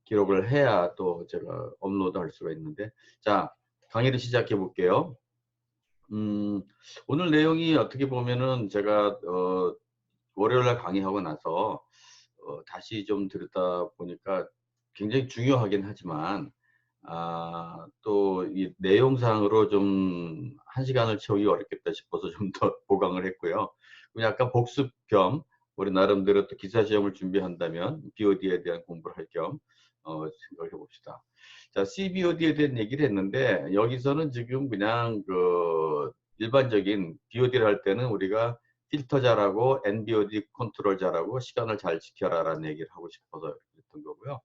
기록을 해야 또 제가 업로드할 수가 있는데, 자, 강의를 시작해 볼게요. 오늘 내용이 어떻게 보면은 제가 월요일날 강의하고 나서 다시 좀 들었다 보니까 굉장히 중요하긴 하지만, 또 이 내용상으로 좀 1시간을 채우기 어렵겠다 싶어서 좀 더 보강을 했고요. 약간 복습 겸 우리 나름대로 또 기사 시험을 준비한다면 BOD에 대한 공부를 할 겸 생각을 해봅시다. 자, CBOD에 대한 얘기를 했는데, 여기서는 지금 그냥 그 일반적인 BOD를 할 때는 우리가 필터 잘하고 NBOD 컨트롤 잘하고 시간을 잘 지켜라라는 얘기를 하고 싶어서 그랬던 거고요.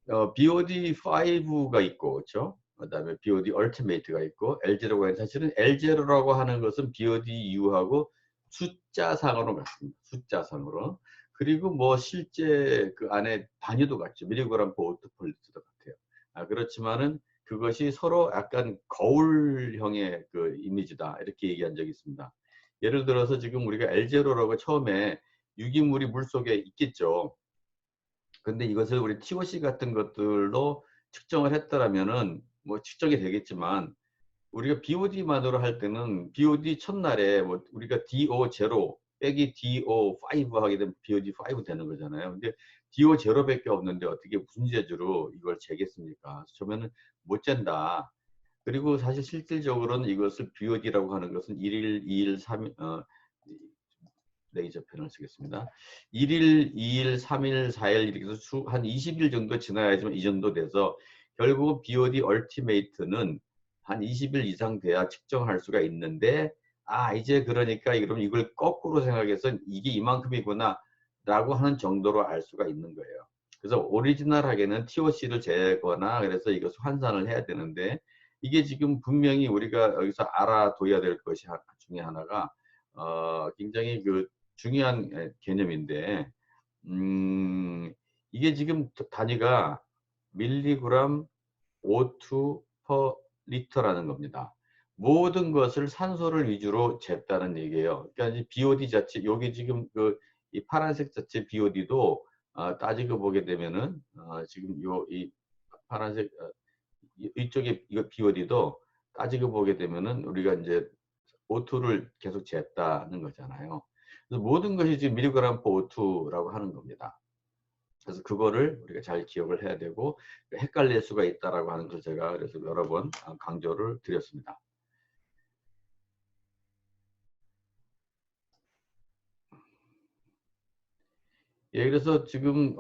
BOD5가 있고, 그렇죠? 그다음에 BOD Ultimate가 있고, L0가 있는, 사실은 L0라고 하는 것은 BODU하고 숫자상으로 같습니다. 숫자상으로. 그리고 뭐 실제 그 안에 단위도 같죠. 밀리그램 퍼 오트 폴리트도 같아요. 그렇지만은 그것이 서로 약간 거울형의 그 이미지다, 이렇게 얘기한 적이 있습니다. 예를 들어서 지금 우리가 L0라고 처음에 유기물이 물 속에 있겠죠. 근데 이것을 우리 TOC 같은 것들로 측정을 했더라면은 뭐 측정이 되겠지만, 우리가 BOD만으로 할 때는 BOD 첫날에 뭐 우리가 DO0 빼기 DO5 하게 되면 BOD5 되는 거잖아요. 근데 DO0밖에 없는데 어떻게 무슨 재주로 이걸 재겠습니까? 그러면은 못 잰다. 그리고 사실 실질적으로는 이것을 BOD라고 하는 것은 1일, 2일, 3일, 레이저 펜을 쓰겠습니다. 1일, 2일, 3일, 4일 이렇게 해서 한 20일 정도 지나야지만 이 정도 돼서, 결국 BOD 얼티메이트는 한 20일 이상 돼야 측정할 수가 있는데, 이제 그러니까 그럼 이걸 거꾸로 생각해서 이게 이만큼이구나 라고 하는 정도로 알 수가 있는 거예요. 그래서 오리지널하게는 TOC를 재거나 그래서 이것을 환산을 해야 되는데, 이게 지금 분명히 우리가 여기서 알아둬야 될 것이 중에 하나가 굉장히 그 중요한 개념인데, 이게 지금 단위가 밀리그램 O2 per 리터라는 겁니다. 모든 것을 산소를 위주로 쟀다는 얘기예요. 그러니까 BOD 자체, 여기 지금 그 이 파란색 자체 BOD도 따지고 보게 되면은 지금 이 파란색 이쪽에 이거 BOD도 따지고 보게 되면은 우리가 이제 O2를 계속 쟀다는 거잖아요. 그래서 모든 것이 지금 밀리그램 퍼 O2라고 하는 겁니다. 그래서 그거를 우리가 잘 기억을 해야 되고, 헷갈릴 수가 있다라고 하는 걸 제가 그래서 여러 번 강조를 드렸습니다. 예, 그래서 지금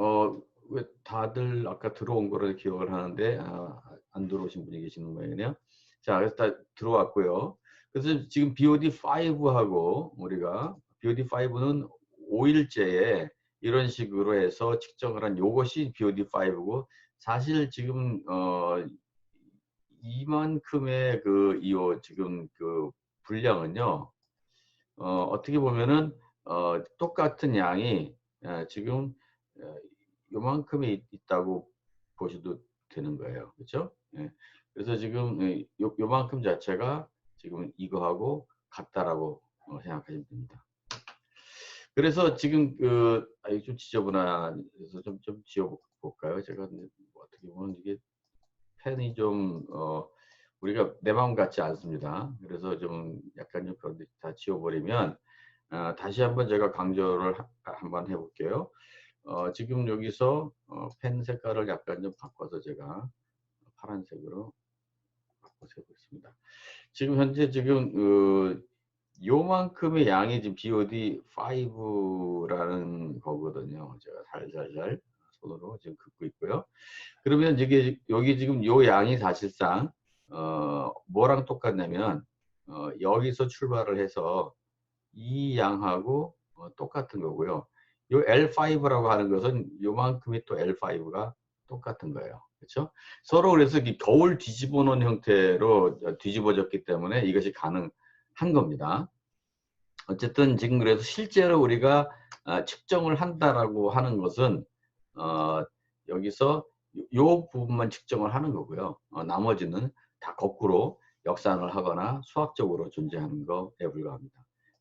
왜 다들 아까 들어온 거를 기억을 하는데 안 들어오신 분이 계시는 모양이네요. 자, 그래서 다 들어왔고요. 그래서 지금 BOD5하고 우리가 BOD5는 5일째에 이런 식으로 해서 측정을 한 요것이 BOD5고, 사실 지금 이만큼의 그 이요 지금 그 분량은요, 어떻게 보면은 똑같은 양이 지금 어, 요만큼이 있다고 보셔도 되는 거예요. 그렇죠? 예. 그래서 지금 요만큼 자체가 지금 이거하고 같다라고 생각하시면 됩니다. 그래서 지금 이거 좀 지저분해서 좀 지워볼까요? 제가 어떻게 보면 이게 펜이 좀 우리가 내 마음 같지 않습니다. 그래서 좀 약간 좀 그런데 다 지워버리면, 다시 한번 제가 강조를 한번 해볼게요. 지금 여기서 펜 색깔을 약간 좀 바꿔서 제가 파란색으로 바꿔서 해보겠습니다. 지금 현재 지금 요만큼의 양이 지금 BOD5라는 거거든요. 제가 살살살 손으로 지금 긋고 있고요. 그러면 이게 여기 지금 요 양이 사실상 뭐랑 똑같냐면, 여기서 출발을 해서 이 양하고 똑같은 거고요. 요 L5라고 하는 것은 요만큼이 또 L5가 똑같은 거예요. 그렇죠? 서로 그래서 이 거울 뒤집어 놓은 형태로 뒤집어졌기 때문에 이것이 가능한 겁니다. 어쨌든 지금 그래서 실제로 우리가 측정을 한다라고 하는 것은 여기서 요 부분만 측정을 하는 거고요. 나머지는 다 거꾸로 역산을 하거나 수학적으로 존재하는 거에 불과합니다.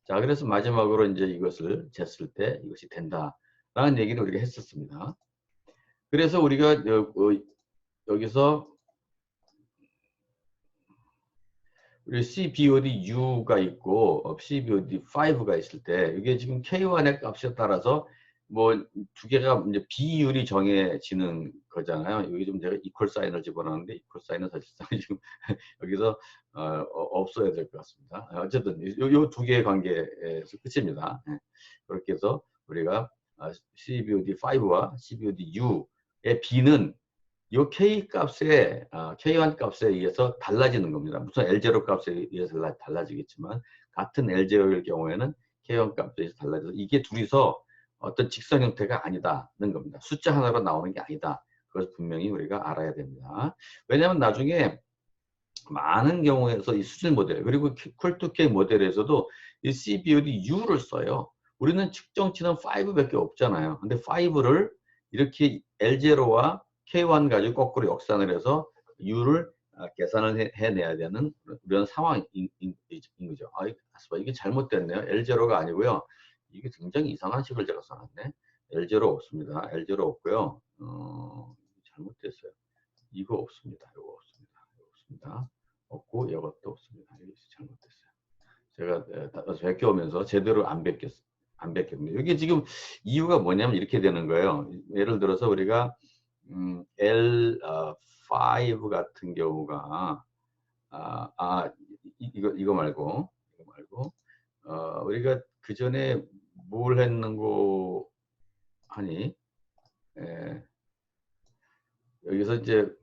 자, 그래서 마지막으로 이제 이것을 쟀을 때 이것이 된다라는 얘기를 우리가 했었습니다. 그래서 우리가 여기서 우리 CBOD-U가 있고 CBOD-5가 있을 때 이게 지금 K1의 값에 따라서 뭐 두 개가 이제 비율이 정해지는 거잖아요. 여기 좀 제가 이퀄 사인을 집어넣었는데 이퀄 사인은 사실상 지금 여기서 없어야 될 것 같습니다. 어쨌든 요 두 개의 관계에서 끝입니다. 예. 그렇게 해서 우리가 CBOD5와 CBOD-U의 B는 요 K 값에 K1 값에 의해서 달라지는 겁니다. 무슨 L0 값에 의해서 달라지겠지만 같은 L0일 경우에는 K1 값에 의해서 달라져서 이게 둘이서 어떤 직선 형태가 아니다는 겁니다. 숫자 하나로 나오는 게 아니다. 그것을 분명히 우리가 알아야 됩니다. 왜냐하면 나중에 많은 경우에서 이 수질 모델 그리고 퀄2K 모델에서도 이 CBOD-U를 써요. 우리는 측정치는 5밖에 없잖아요. 근데 5를 이렇게 L0와 K1 가지고 거꾸로 역산을 해서 U를 계산을 해내야 되는 그런 상황인 거죠. 이게 잘못됐네요. L0가 아니고요. 이게 굉장히 이상한 식을 제가 써놨네. L0 없습니다. L0 없고요. 잘못됐어요. 이거 없습니다. 이거 없습니다. 이거 없습니다. 없고 이것도 없습니다. 이게 잘못됐어요. 제가 베껴오면서 제대로 안 베꼈네요. 이게 지금 이유가 뭐냐면 이렇게 되는 거예요. 예를 들어서 우리가 L5 같은 경우가 이거 말고 우리가 그 전에 뭘 했는고 하니 여기서 이제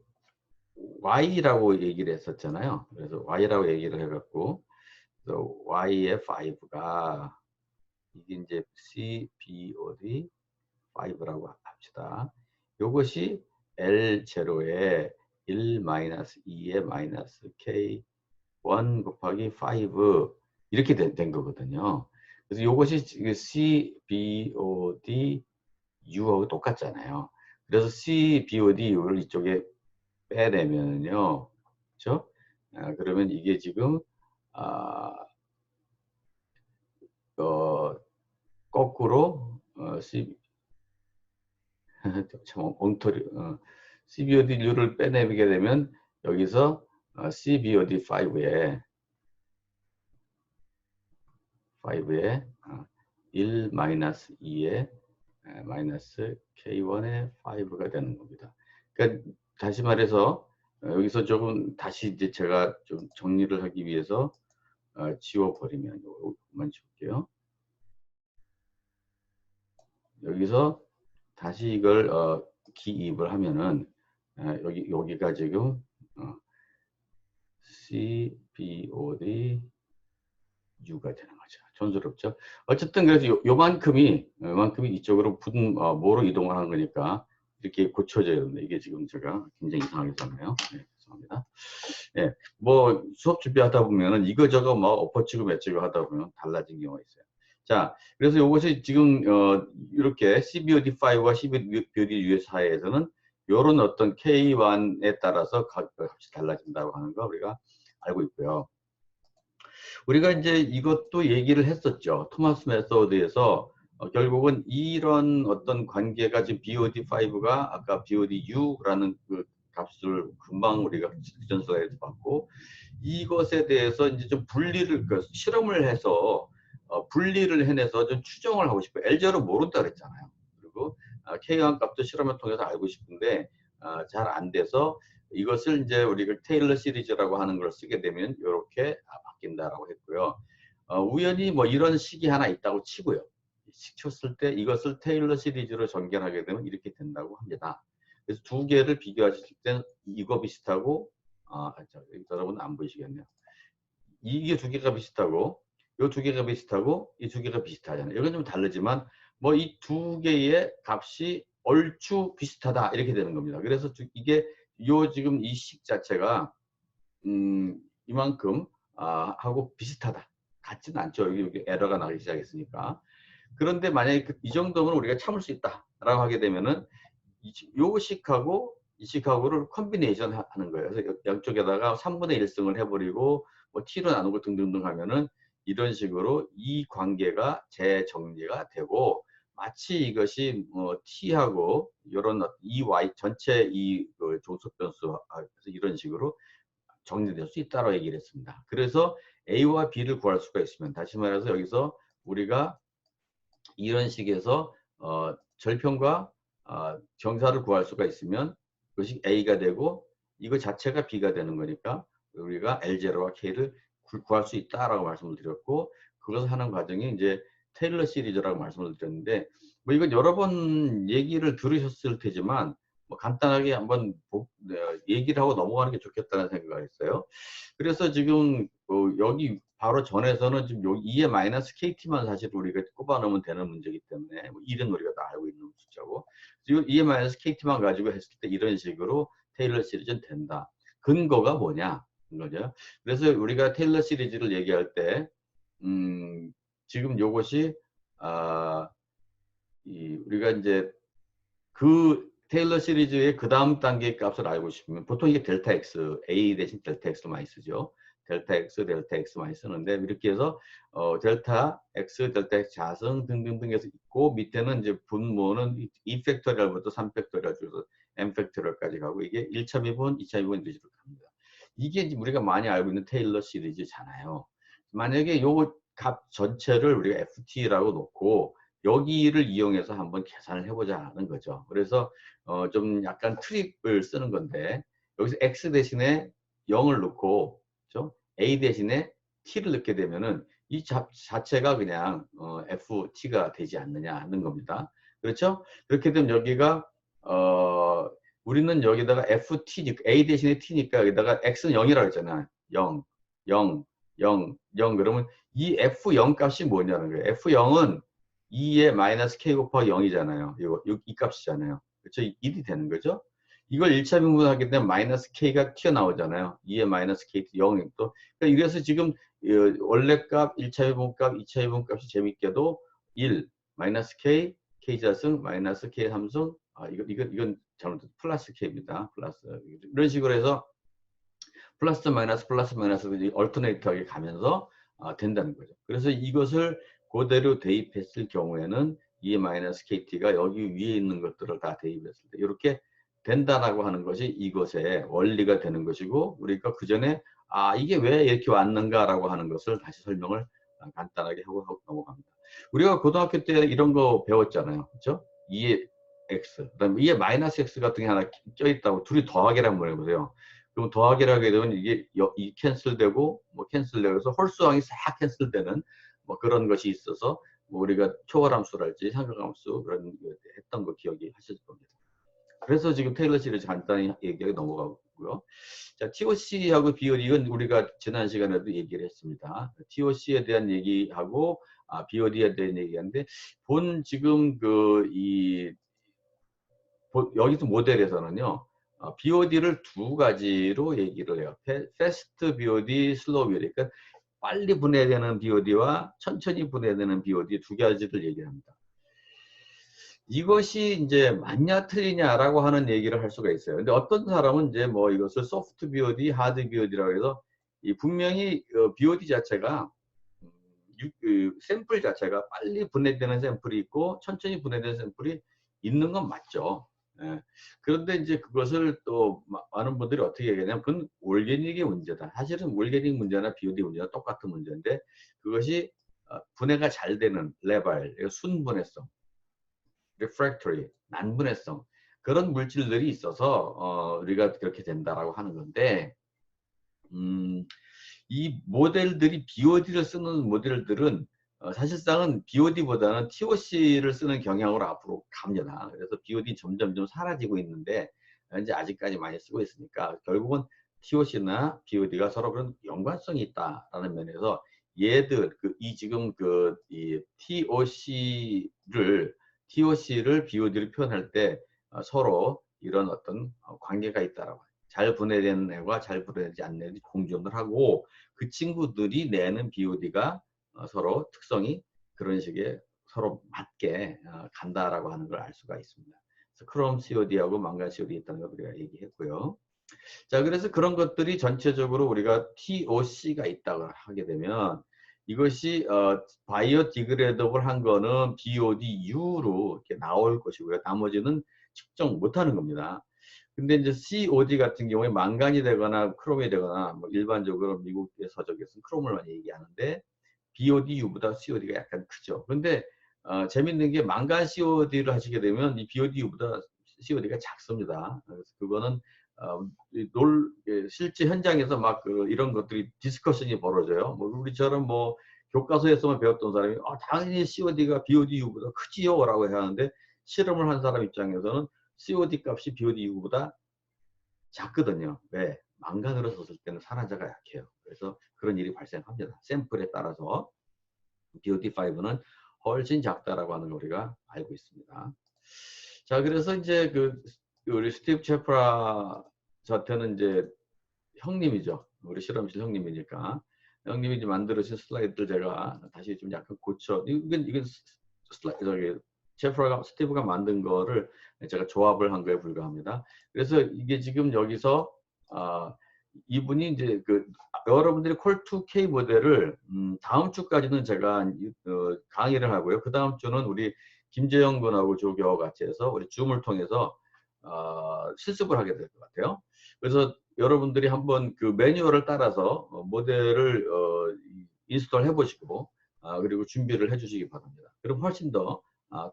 Y라고 얘기를 했었잖아요. 그래서 Y라고 얘기를 해갖고 그래서 Y의 5가 이게 이제 CBOD 5라고 합시다. 이것이 L0에 1-2의 마이너스 K1 곱하기 5 이렇게 된 거거든요. 그래서 이것이 CBOD U하고 똑같잖아요. 그래서 CBOD U를 이쪽에 빼내면요. 그렇죠? 그러면 이게 지금 거꾸로 참 엉터리 CBOD-U를 빼내게 되면 여기서 CBOD-5에 1-2에 마이너스 K1의 5가 되는 겁니다. 그러니까 다시 말해서 여기서 조금 다시 이제 제가 좀 정리를 하기 위해서 지워버리면 이것만 지울게요. 여기서 다시 이걸 기입을 하면은 여기가 지금 CBOD U가 되는 거죠. 촌스럽죠. 어쨌든 그래서 요만큼이 이쪽으로 뭐로 이동을 하는 거니까 이렇게 고쳐져야 되는데 이게 지금 제가 굉장히 이상하게 썼네요. 네, 죄송합니다. 네, 뭐 수업 준비하다 보면은 이거저거 뭐 엎어치고 매치고 하다 보면 달라진 경우가 있어요. 자, 그래서 이것이 지금 이렇게 CBOD5와 CBOD-U의 사이에서는 이런 어떤 K1에 따라서 값이 달라진다고 하는 거 우리가 알고 있고요. 우리가 이제 이것도 얘기를 했었죠. 토마스 메소드에서 결국은 이런 어떤 관계가 지금 BOD5가 아까 BOD-U라는 그 값을 금방 우리가 직전 슬라이드에서 봤고 이것에 대해서 이제 좀 분리를 실험을 해서 분리를 해내서 좀 추정을 하고 싶어요. L0 모른다 그랬잖아요. 그리고 K1 값도 실험을 통해서 알고 싶은데 잘 안 돼서 이것을 이제 우리가 테일러 시리즈라고 하는 걸 쓰게 되면 이렇게 바뀐다라고 했고요. 우연히 뭐 이런 식이 하나 있다고 치고요. 쳤을 때 이것을 테일러 시리즈로 전개하게 되면 이렇게 된다고 합니다. 그래서 두 개를 비교하실 때는 이거 비슷하고 여러분 안 보이시겠네요. 이게 두 개가 비슷하고 이 두 개가 비슷하고 이 두 개가 비슷하잖아요. 이건 좀 다르지만 뭐 이 두 개의 값이 얼추 비슷하다 이렇게 되는 겁니다. 그래서 이게 지금 이 식 자체가 이만큼 하고 비슷하다. 같지는 않죠. 여기 에러가 나기 시작했으니까. 그런데 만약에 이 정도면 우리가 참을 수 있다라고 하게 되면은 요 식하고 이 식하고를 컨비네이션 하는 거예요. 그래서 양쪽에다가 3분의 1승을 해버리고 뭐 t로 나누고 등등등 하면은 이런 식으로 이 관계가 재정리가 되고 마치 이것이 t하고 이런 y 전체 그 조속 변수 이런 식으로 정리될 수 있다고 얘기를 했습니다. 그래서 a와 b를 구할 수가 있으면 다시 말해서 여기서 우리가 이런 식에서 절편과 정사를 구할 수가 있으면 그것이 a가 되고 이거 자체가 b가 되는 거니까 우리가 L0와 K를 구할 수 있다라고 말씀을 드렸고 그것을 하는 과정이 이제 테일러 시리즈라고 말씀을 드렸는데 뭐 이건 여러 번 얘기를 들으셨을 테지만 뭐 간단하게 한번 얘기를 하고 넘어가는 게 좋겠다는 생각을 했어요. 그래서 지금 여기 바로 전에서는 지금 요 2의 마이너스 kt만 사실 우리가 꼽아 놓으면 되는 문제이기 때문에 뭐 1은 우리가 다 알고 있는 숫자고 지금 2의 마이너스 kt만 가지고 했을 때 이런 식으로 테일러 시리즈는 된다. 근거가 뭐냐? 거죠. 그래서 우리가 테일러 시리즈를 얘기할 때 지금 요것이 우리가 이제 그 테일러 시리즈의 그 다음 단계 값을 알고 싶으면 보통 이게 델타 x, a 대신 델타 x로 많이 쓰죠. 델타 x 많이 쓰는데 이렇게 해서 델타 x, 델타 x 자성 등등등 해서 있고 밑에는 이제 분모는 2팩토리얼부터 3팩토리얼 중에서 n팩토리얼까지 가고 이게 1차 미분, 2차 미분 이런 식으로 갑니다. 이게 이제 우리가 많이 알고 있는 테일러 시리즈잖아요. 만약에 요 값 전체를 우리가 ft라고 놓고 여기를 이용해서 한번 계산을 해보자 하는 거죠. 그래서 좀 약간 트릭을 쓰는 건데 여기서 x 대신에 0을 넣고 그렇죠? a 대신에 t를 넣게 되면은 이 자체가 그냥 ft가 되지 않느냐 하는 겁니다. 그렇죠? 그렇게 되면 여기가 우리는 여기다가 ft a 대신에 t니까 여기다가 x는 0이라고 했잖아요. 0, 0, 0, 0 그러면 이 f0 값이 뭐냐는 거예요. f0은 2의 마이너스 k 곱하기 0이잖아요. 이 값이잖아요. 그렇죠? 1이 되는 거죠. 이걸 1차 분분하게 되면 마이너스 k가 튀어나오잖아요. 2의 마이너스 k 0이 또. 그러니까 이래서 지금 원래 값, 1차 분분 값, 2차 분분 값이 재밌게도 1, 마이너스 k, k 자승, 마이너스 k 함승, 이건 잘못해서 플러스 k입니다. 플러스. 이런 식으로 해서 플러스 마이너스 얼터네이트하게 가면서 된다는 거죠. 그래서 이것을 그대로 대입했을 경우에는 이 마이너스 kt가 여기 위에 있는 것들을 다 대입했을 때 이렇게 된다라고 하는 것이 이것의 원리가 되는 것이고 우리가 그 전에 이게 왜 이렇게 왔는가라고 하는 것을 다시 설명을 간단하게 하고 넘어갑니다. 우리가 고등학교 때 이런 거 배웠잖아요. 그렇죠? 2의 x, 그다음에 2의 마이너스 x 같은 게 하나 껴있다고 둘이 더하기를 한번 해보세요. 그럼 더하기를 하게 되면 이게 이 캔슬되고 뭐 캔슬되고 해서 홀수항이 싹 캔슬되는 뭐 그런 것이 있어서 뭐 우리가 초월함수랄지 삼각함수 그런 했던 거 기억이 하실 겁니다. 그래서 지금 테일러 시리즈 간단히 얘기하고 넘어가고요. 자, TOC하고 BOD 이건 우리가 지난 시간에도 얘기를 했습니다. TOC에 대한 얘기하고 BOD에 대한 얘기하는데 지금 여기서 모델에서는요. BOD를 두 가지로 얘기를 해요. 패스트 BOD, 슬로우 BOD. 그러니까 빨리 분해되는 BOD와 천천히 분해되는 BOD 두 가지를 얘기합니다. 이것이 이제 맞냐 틀리냐라고 하는 얘기를 할 수가 있어요. 근데 어떤 사람은 이제 뭐 이것을 소프트 BOD, 하드 BOD라고 해서 분명히 BOD 자체가 샘플 자체가 빨리 분해되는 샘플이 있고 천천히 분해되는 샘플이 있는 건 맞죠. 예. 그런데 이제 그것을 또 많은 분들이 어떻게 얘기하냐면 그건 올게닉의 문제다. 사실은 올게닉 문제나 BOD 문제가 똑같은 문제인데 그것이 분해가 잘 되는 레발, 순분해성, refractory, 난분해성 그런 물질들이 있어서 우리가 그렇게 된다라고 하는 건데 이 모델들이 BOD를 쓰는 모델들은 사실상은 BOD보다는 TOC를 쓰는 경향으로 앞으로 갑니다. 그래서 BOD 점점 사라지고 있는데 이제 아직까지 많이 쓰고 있으니까 결국은 TOC나 BOD가 서로 그런 연관성이 있다라는 면에서 얘들 지금 이 TOC를 BOD로 표현할 때 서로 이런 어떤 관계가 있다라고. 잘 분해되는 애와 잘 분해되지 않는 애들이 공존을 하고 그 친구들이 내는 BOD가 서로 특성이 그런 식의 서로 맞게 간다라고 하는 걸 알 수가 있습니다. 그래서 크롬 COD하고 망간 COD 있다는 걸 우리가 얘기했고요. 자, 그래서 그런 것들이 전체적으로 우리가 TOC가 있다고 하게 되면 이것이 바이오디그레이더블 한 거는 BODU로 이렇게 나올 것이고요. 나머지는 측정 못하는 겁니다. 근데 이제 COD 같은 경우에 망간이 되거나 크롬이 되거나 뭐 일반적으로 미국의 서적에서는 크롬을 많이 얘기하는데 BODU보다 COD가 약간 크죠. 근데 재밌는 게 망간 COD를 하시게 되면 이 BODU보다 COD가 작습니다. 그래서 그거는 실제 현장에서 막 이런 것들이 디스커션이 벌어져요. 뭐 우리처럼 뭐 교과서에서만 배웠던 사람이 당연히 COD가 BODU보다 크지요라고 해야 하는데 실험을 한 사람 입장에서는 COD 값이 BODU보다 작거든요. 왜? 망간으로 썼을 때는 산화자가 약해요. 그래서 그런 일이 발생합니다. 샘플에 따라서 BOD5는 훨씬 작다라고 하는 걸 우리가 알고 있습니다. 자, 그래서 이제 우리 스티브 체프라 저한테는 이제 형님이죠. 우리 실험실 형님이니까. 형님이 이제 만들어진 슬라이드를 제가 다시 좀 약간 이건 저기, 스티브가 만든 거를 제가 조합을 한 거에 불과합니다. 그래서 이게 지금 여기서, 이분이 이제 여러분들이 콜2K 모델을, 다음 주까지는 제가 강의를 하고요. 그 다음 주는 우리 김재영 군하고 조교와 같이 해서 우리 줌을 통해서, 실습을 하게 될 것 같아요. 그래서 여러분들이 한번 그 매뉴얼을 따라서 모델을 인스톨 해보시고 그리고 준비를 해주시기 바랍니다. 그럼 훨씬 더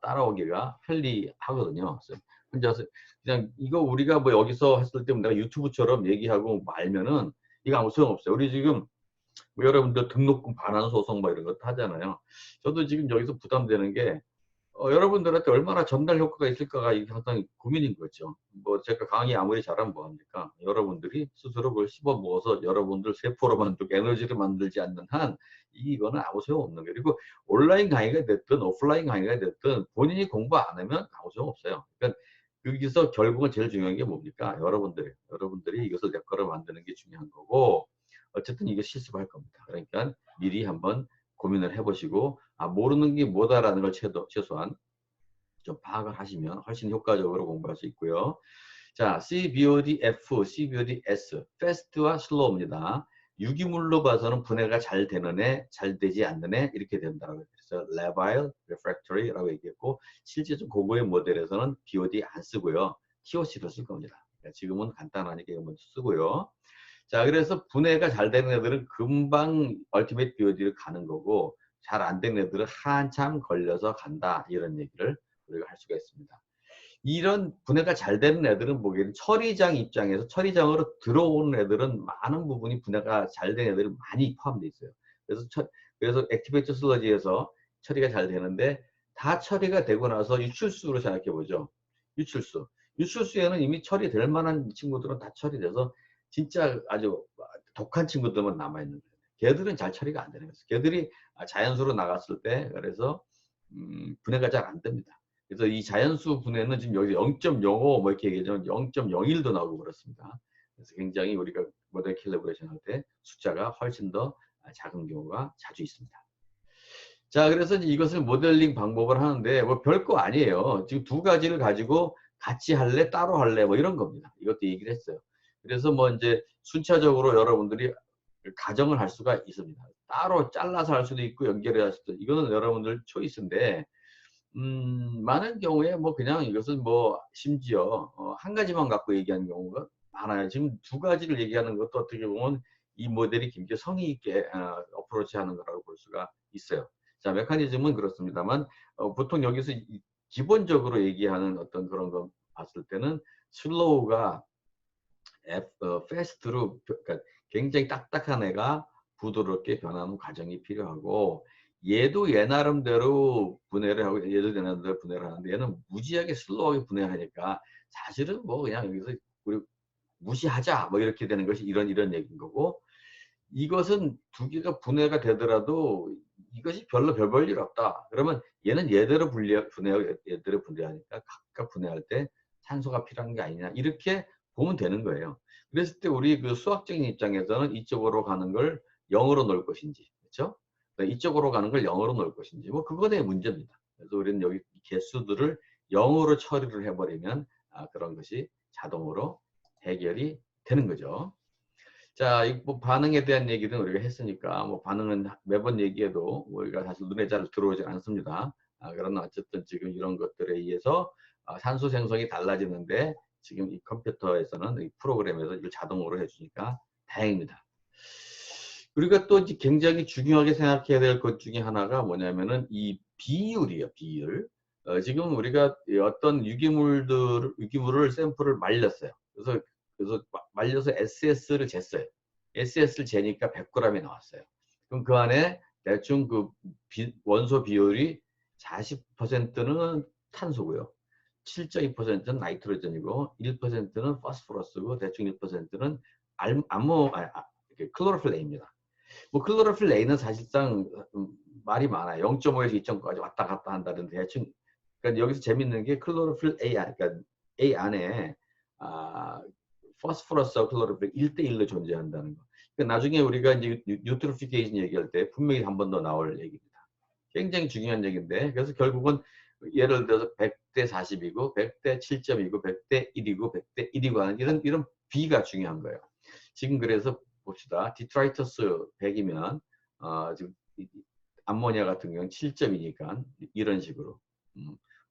따라오기가 편리하거든요. 그래서 혼자서 그냥 이거 우리가 뭐 여기서 했을 때 내가 유튜브처럼 얘기하고 말면은 이거 아무 소용없어요. 우리 지금 뭐 여러분들 등록금 반환 소송 뭐 이런 것도 하잖아요. 저도 지금 여기서 부담되는 게 여러분들한테 얼마나 전달 효과가 있을까가 이게 항상 고민인 거죠. 뭐 제가 강의 아무리 잘하면 뭐합니까? 여러분들이 스스로 그걸 씹어 먹어서 여러분들 세포로 만들고 에너지를 만들지 않는 한 이거는 아무 소용없는 거예요. 그리고 온라인 강의가 됐든 오프라인 강의가 됐든 본인이 공부 안 하면 아무 소용없어요. 그러니까 여기서 결국은 제일 중요한 게 뭡니까? 여러분들이 이것을 내 거로 만드는 게 중요한 거고 어쨌든 이거 실습할 겁니다. 그러니까 미리 한번 고민을 해보시고 모르는 게 뭐다라는 걸 최소한 좀 파악을 하시면 훨씬 효과적으로 공부할 수 있고요. 자, CBODF, CBODS, fast와 slow입니다. 유기물로 봐서는 분해가 잘 되는 애, 잘 되지 않는 애 이렇게 된다고 그래서 labile, refractory라고 얘기했고 실제 좀 고도의 모델에서는 BOD 안 쓰고요. TOC를 쓸 겁니다. 그러니까 지금은 간단하니까 이거 먼저 쓰고요. 자, 그래서 분해가 잘 되는 애들은 금방 얼티메이트 BOD를 가는 거고 잘 안 되는 애들은 한참 걸려서 간다 이런 얘기를 우리가 할 수가 있습니다. 이런 분해가 잘 되는 애들은 보기에는 처리장 입장에서 처리장으로 들어오는 애들은 많은 부분이 분해가 잘 되는 애들이 많이 포함되어 있어요. 그래서 액티베이터 슬러지에서 처리가 잘 되는데 다 처리가 되고 나서 유출수로 생각해 보죠. 유출수에는 이미 처리될 만한 친구들은 다 처리돼서 진짜 아주 독한 친구들만 남아있는 거예요. 걔들은 잘 처리가 안 되는 거예요. 걔들이 자연수로 나갔을 때 그래서 분해가 잘 안 됩니다. 그래서 이 자연수 분해는 지금 여기 0.05 뭐 이렇게 얘기하면 0.01도 나오고 그렇습니다. 그래서 굉장히 우리가 모델 캘리브레이션 할 때 숫자가 훨씬 더 작은 경우가 자주 있습니다. 자, 그래서 이것을 모델링 방법을 하는데 뭐 별거 아니에요. 지금 두 가지를 가지고 같이 할래, 따로 할래 뭐 이런 겁니다. 이것도 얘기를 했어요. 그래서 뭐 이제 순차적으로 여러분들이 가정을 할 수가 있습니다. 따로 잘라서 할 수도 있고 연결해 할 수도 있고 이거는 여러분들 초이스인데 많은 경우에 뭐 그냥 이것을 뭐 심지어 한 가지만 갖고 얘기하는 경우가 많아요. 지금 두 가지를 얘기하는 것도 어떻게 보면 이 모델이 굉장히 성의 있게 어프로치하는 거라고 볼 수가 있어요. 자, 메커니즘은 그렇습니다만 보통 여기서 기본적으로 얘기하는 어떤 그런 거 봤을 때는 슬로우가 패스트로 그러니까 굉장히 딱딱한 애가 부드럽게 변하는 과정이 필요하고 얘도 얘 나름대로 분해를 하고 얘도 얘 나름대로 분해를 하는데 얘는 무지하게 슬로우하게 분해하니까 사실은 뭐 그냥 여기서 우리 무시하자 뭐 이렇게 되는 것이 이런 얘기인 거고 이것은 두 개가 분해가 되더라도 이것이 별로 별 볼 일 없다. 그러면 얘는 얘대로 분해하고 얘대로 분해하니까 각각 분해할 때 산소가 필요한 게 아니냐 이렇게 보면 되는 거예요. 그랬을 때 우리 그 수학적인 입장에서는 이쪽으로 가는 걸 0으로 놓을 것인지 그렇죠? 이쪽으로 가는 걸 0으로 놓을 것인지 뭐 그거에 문제입니다. 그래서 우리는 여기 개수들을 0으로 처리를 해버리면 그런 것이 자동으로 해결이 되는 거죠. 자, 뭐 반응에 대한 얘기는 우리가 했으니까 뭐 반응은 매번 얘기해도 우리가 사실 눈에 잘 들어오지 않습니다. 그러나 어쨌든 지금 이런 것들에 의해서 산소 생성이 달라지는데 지금 이 컴퓨터에서는 이 프로그램에서 이걸 자동으로 해주니까 다행입니다. 우리가 또 이제 굉장히 중요하게 생각해야 될 것 중에 하나가 뭐냐면은 이 비율이에요, 비율. 지금 우리가 어떤 유기물을 샘플을 말렸어요. 그래서 말려서 SS를 쟀어요. SS를 재니까 100g이 나왔어요. 그럼 그 안에 대충 그 원소 비율이 40%는 탄소고요. 7.2%는 나이트로젠이고 1%는 포스포러스고 대충 1%는 클로로필레입니다. 뭐 클로로필레이는 사실상 말이 많아요. 0.5에서 2.9까지 왔다 갔다 한다는데 대충 그러니까 여기서 재밌는 게 클로로필 A 그러니까 A 안에 포스포러스와 클로로필 1대1로 존재한다는 거. 그러니까 나중에 우리가 이제 뉴트리피케이션 얘기할 때 분명히 한 번 더 나올 얘기입니다. 굉장히 중요한 얘기인데 그래서 결국은 예를 들어서 100대 40이고 100대 7.2고 100대 1이고 100대 1이고 하는 이런 비가 중요한 거예요. 지금 그래서 봅시다. 디트라이터스 100이면 지금 암모니아 같은 경우는 7.2니까 이런 식으로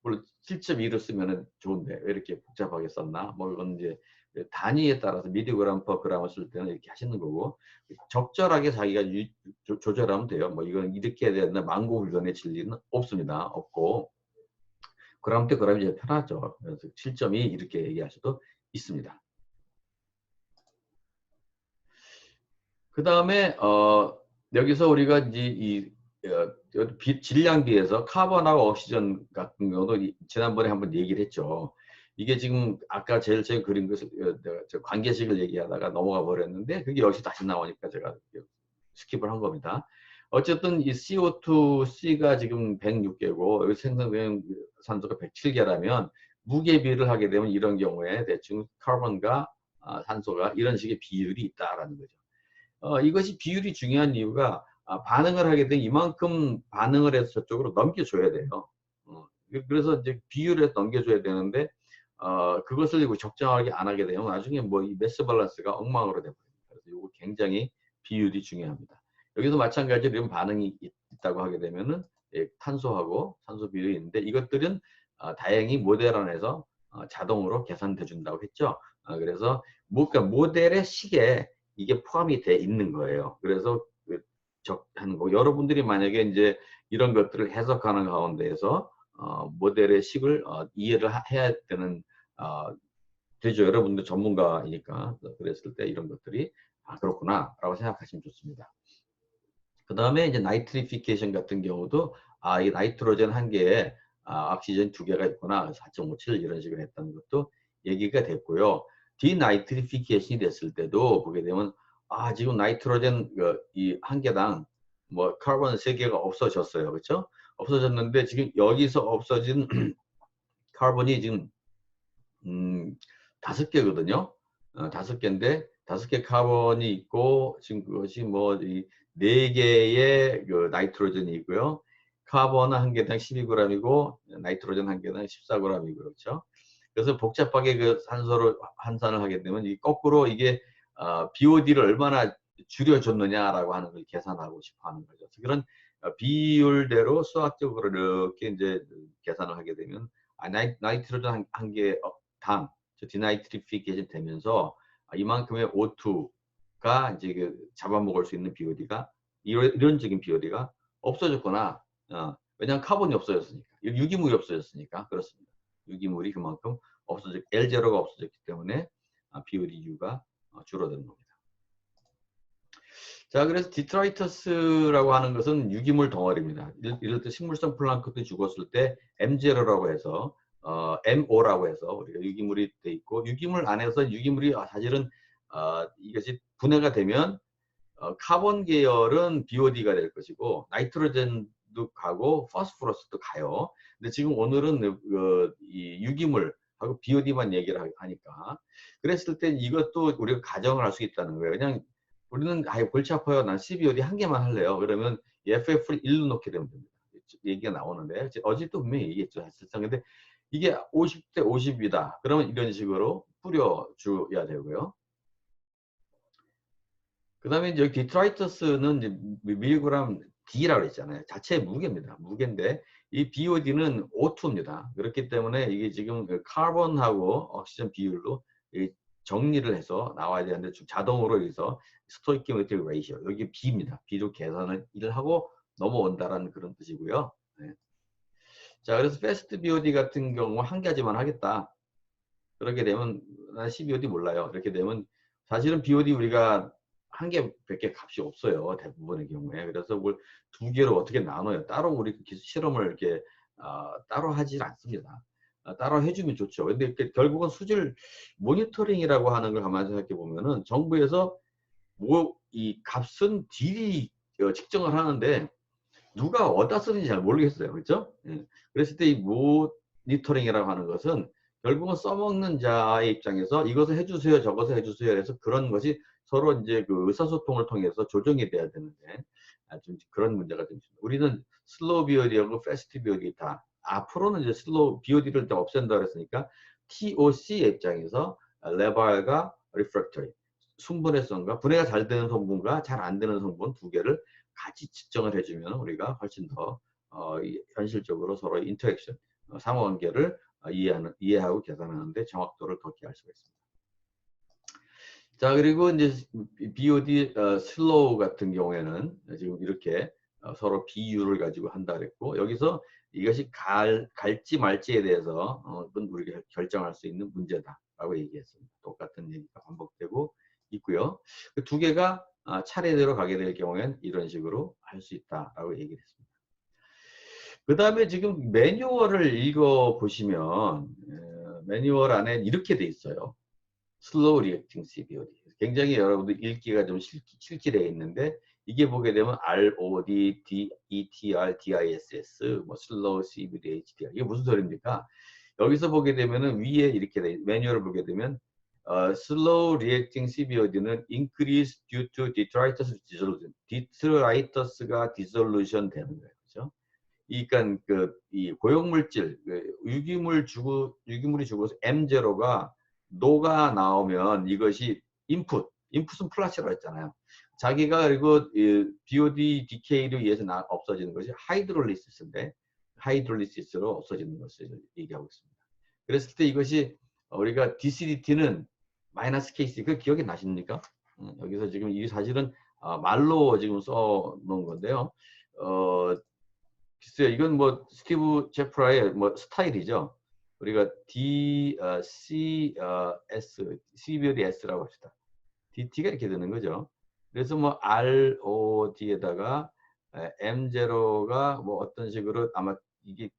물론 7.2로 쓰면은 좋은데 왜 이렇게 복잡하게 썼나? 뭐 이건 이제 단위에 따라서 미리그램 퍼 그램을 쓸 때는 이렇게 하시는 거고 적절하게 자기가 조절하면 돼요. 뭐 이건 이렇게 해야 된다. 망고불변의 진리는 없습니다. 없고 그램 대 그램이 제일 편하죠. 그래서 7.2 이렇게 얘기할 수도 있습니다. 그 다음에 여기서 우리가 이제 질량비에서 카본하고 옥시전 같은 경우도 지난번에 한번 얘기를 했죠. 이게 지금 아까 제일 처음 그린 것을 관계식을 얘기하다가 넘어가 버렸는데 그게 역시 다시 나오니까 제가 스킵을 한 겁니다. 어쨌든 이 CO2C가 지금 106개고 여기 생성된 산소가 107개라면 무게비를 하게 되면 이런 경우에 대충 카본과 산소가 이런 식의 비율이 있다라는 거죠. 이것이 비율이 중요한 이유가 반응을 하게 되면 이만큼 반응을 해서 저쪽으로 넘겨줘야 돼요. 그래서 이제 비율에 넘겨줘야 되는데 그것을 적정하게 안 하게 되면 나중에 뭐 이 매스 밸런스가 엉망으로 돼버립니다. 그래서 이거 굉장히 비율이 중요합니다. 여기서 마찬가지로 이런 반응이 있다고 하게 되면은 탄소하고 산소 비율이 있는데 이것들은 다행히 모델 안에서 자동으로 계산돼 준다고 했죠. 그래서 그러니까 모델의 식에 이게 포함이 돼 있는 거예요. 그래서 하는 거. 여러분들이 만약에 이제 이런 것들을 해석하는 가운데에서 모델의 식을 이해를 해야 되는 되죠. 여러분들 전문가이니까 그랬을 때 이런 것들이 그렇구나라고 생각하시면 좋습니다. 그 다음에 이제 나이트리피케이션 같은 경우도 이 나이트로젠 한 개에 옥시전 두 개가 있구나 4.57 이런 식으로 했다는 것도 얘기가 됐고요. 디나이트리피케이션이 됐을 때도 보게 되면 지금 나이트로젠 이 한 개당 뭐 카본 3개가 없어졌어요. 그렇죠? 없어졌는데 지금 여기서 없어진 카본이 지금 5개거든요. 5개인데 5개 카본이 있고 지금 그것이 뭐 4개의 그 나이트로젠이 있고요. 카본은 한 개당 12g이고 나이트로젠 한 개당 14g이고 그렇죠. 그래서 복잡하게 그 산소를 환산을 하게 되면 이 거꾸로 이게 BOD를 얼마나 줄여줬느냐라고 하는 걸 계산하고 싶어 하는 거죠. 그런 비율대로 수학적으로 이렇게 이제 계산을 하게 되면 나이트로젠 한 개당 디나이트리피케이션 되면서 이만큼의 O2가 이제 그 잡아먹을 수 있는 BOD가 이론적인 BOD가 없어졌구나. 왜냐하면 카본이 없어졌으니까 유기물이 없어졌으니까 그렇습니다. 유기물이 그만큼 L0가 없어졌기 때문에 비율 이유가 줄어드는 겁니다. 자, 그래서 디트라이터스라고 하는 것은 유기물 덩어리입니다. 이럴 때 식물성 플랑크톤이 죽었을 때 M0라고 해서 MO라고 해서 우리가 유기물이 돼 있고 유기물 안에서 유기물이 사실은 이것이 분해가 되면 카본 계열은 BOD가 될 것이고 나이트로젠도 가고 포스포러스도 가요. 근데 지금 오늘은 이 유기물하고 BOD만 얘기를 하니까 그랬을 때 이것도 우리가 가정을 할 수 있다는 거예요. 그냥 우리는 골치 아파요. 난 CBOD 한 개만 할래요. 그러면 FF를 1로 놓게 되면 됩니다. 얘기가 나오는데 어제도 분명히 얘기했죠. 사실상 근데 이게 50대 50이다. 그러면 이런 식으로 뿌려줘야 되고요. 그 다음에 이제 여기 디트라이터스는 이제 밀리그램 D라고 했잖아요. 자체 무게입니다. 무게인데 이 BOD는 O2입니다. 그렇기 때문에 이게 지금 그 카본하고 옥시전 비율로 정리를 해서 나와야 되는데 자동으로 여기서 스토이키메트릭 레이시오 여기 B입니다. B로 계산을 하고 넘어온다라는 그런 뜻이고요. 네. 자, 그래서 패스트 BOD 같은 경우 한 가지만 하겠다. 그렇게 되면 난 12OD 몰라요. 이렇게 되면 사실은 BOD 우리가 한 개밖에 값이 없어요. 대부분의 경우에. 그래서 그걸 두 개로 어떻게 나눠요. 따로 우리 기술 실험을 이렇게 따로 하질 않습니다. 따로 해주면 좋죠. 근데 결국은 수질 모니터링이라고 하는 걸 가만히 생각해 보면은 정부에서 뭐 이 값은 딜이 측정을 하는데 누가 어디다 쓰는지 잘 모르겠어요. 그렇죠? 예. 그랬을 때 이 모니터링이라고 하는 것은 결국은 써먹는 자의 입장에서 이것을 해주세요, 저것을 해주세요. 그래서 그런 것이 서로 이제 그 의사소통을 통해서 조정이 돼야 되는데 좀 그런 문제가 좀 있습니다. 우리는 슬로우 BOD하고 패스트 BOD 다 앞으로는 이제 슬로우 BOD를 다 없앤다 그랬으니까 TOC의 입장에서 레발과 리프랙터리 순분해성과 분해가 잘 되는 성분과 잘 안 되는 성분 두 개를 같이 측정을 해주면 우리가 훨씬 더 현실적으로 서로의 인터랙션, 상호관계를 이해하고 계산하는데 정확도를 더 기할 수가 있습니다. 자, 그리고 이제 BOD 슬로우 같은 경우에는 지금 이렇게 서로 비율을 가지고 한다 그랬고 여기서 이것이 갈지 말지에 대해서 우리가 결정할 수 있는 문제다라고 얘기했습니다. 똑같은 얘기가 반복되고 있고요. 그 두 개가 차례대로 가게 될 경우에는 이런 식으로 할 수 있다라고 얘기를 했습니다. 그 다음에 지금 매뉴얼을 읽어보시면 매뉴얼 안에 이렇게 돼 있어요. Slow Reacting CBOD. 굉장히 여러분들 읽기가 좀 싫게 되어 있는데 이게 보게 되면 ROD, ETR, DISS, 뭐 Slow CBD, HDR 이게 무슨 소리입니까? 여기서 보게 되면은 위에 이렇게 매뉴얼을 보게 되면 Slow Reacting CBOD는 Increase due to detritus dissolution. detritus가 dissolution 되는 거예요. 그렇죠? 그러니까 이 고용물질 유기물이 죽어서 M0가 노가 나오면 이것이 인풋은 플라시라고 했잖아요. 자기가 그리고 BOD 디케이로 의해서 없어지는 것이 하이드롤리시스인데 하이드롤리시스로 없어지는 것을 얘기하고 있습니다. 그랬을 때 이것이 우리가 DCDT는 마이너스 케이스 그 기억이 나십니까? 여기서 지금 이 사실은 말로 지금 써 놓은 건데요. 글쎄요, 이건 뭐 스티브 제프라의 뭐 스타일이죠. 우리가 CBODS라고 합시다. DT가 이렇게 되는 거죠. 그래서 뭐 ROD에다가 M0가 뭐 어떤 식으로 아마 이게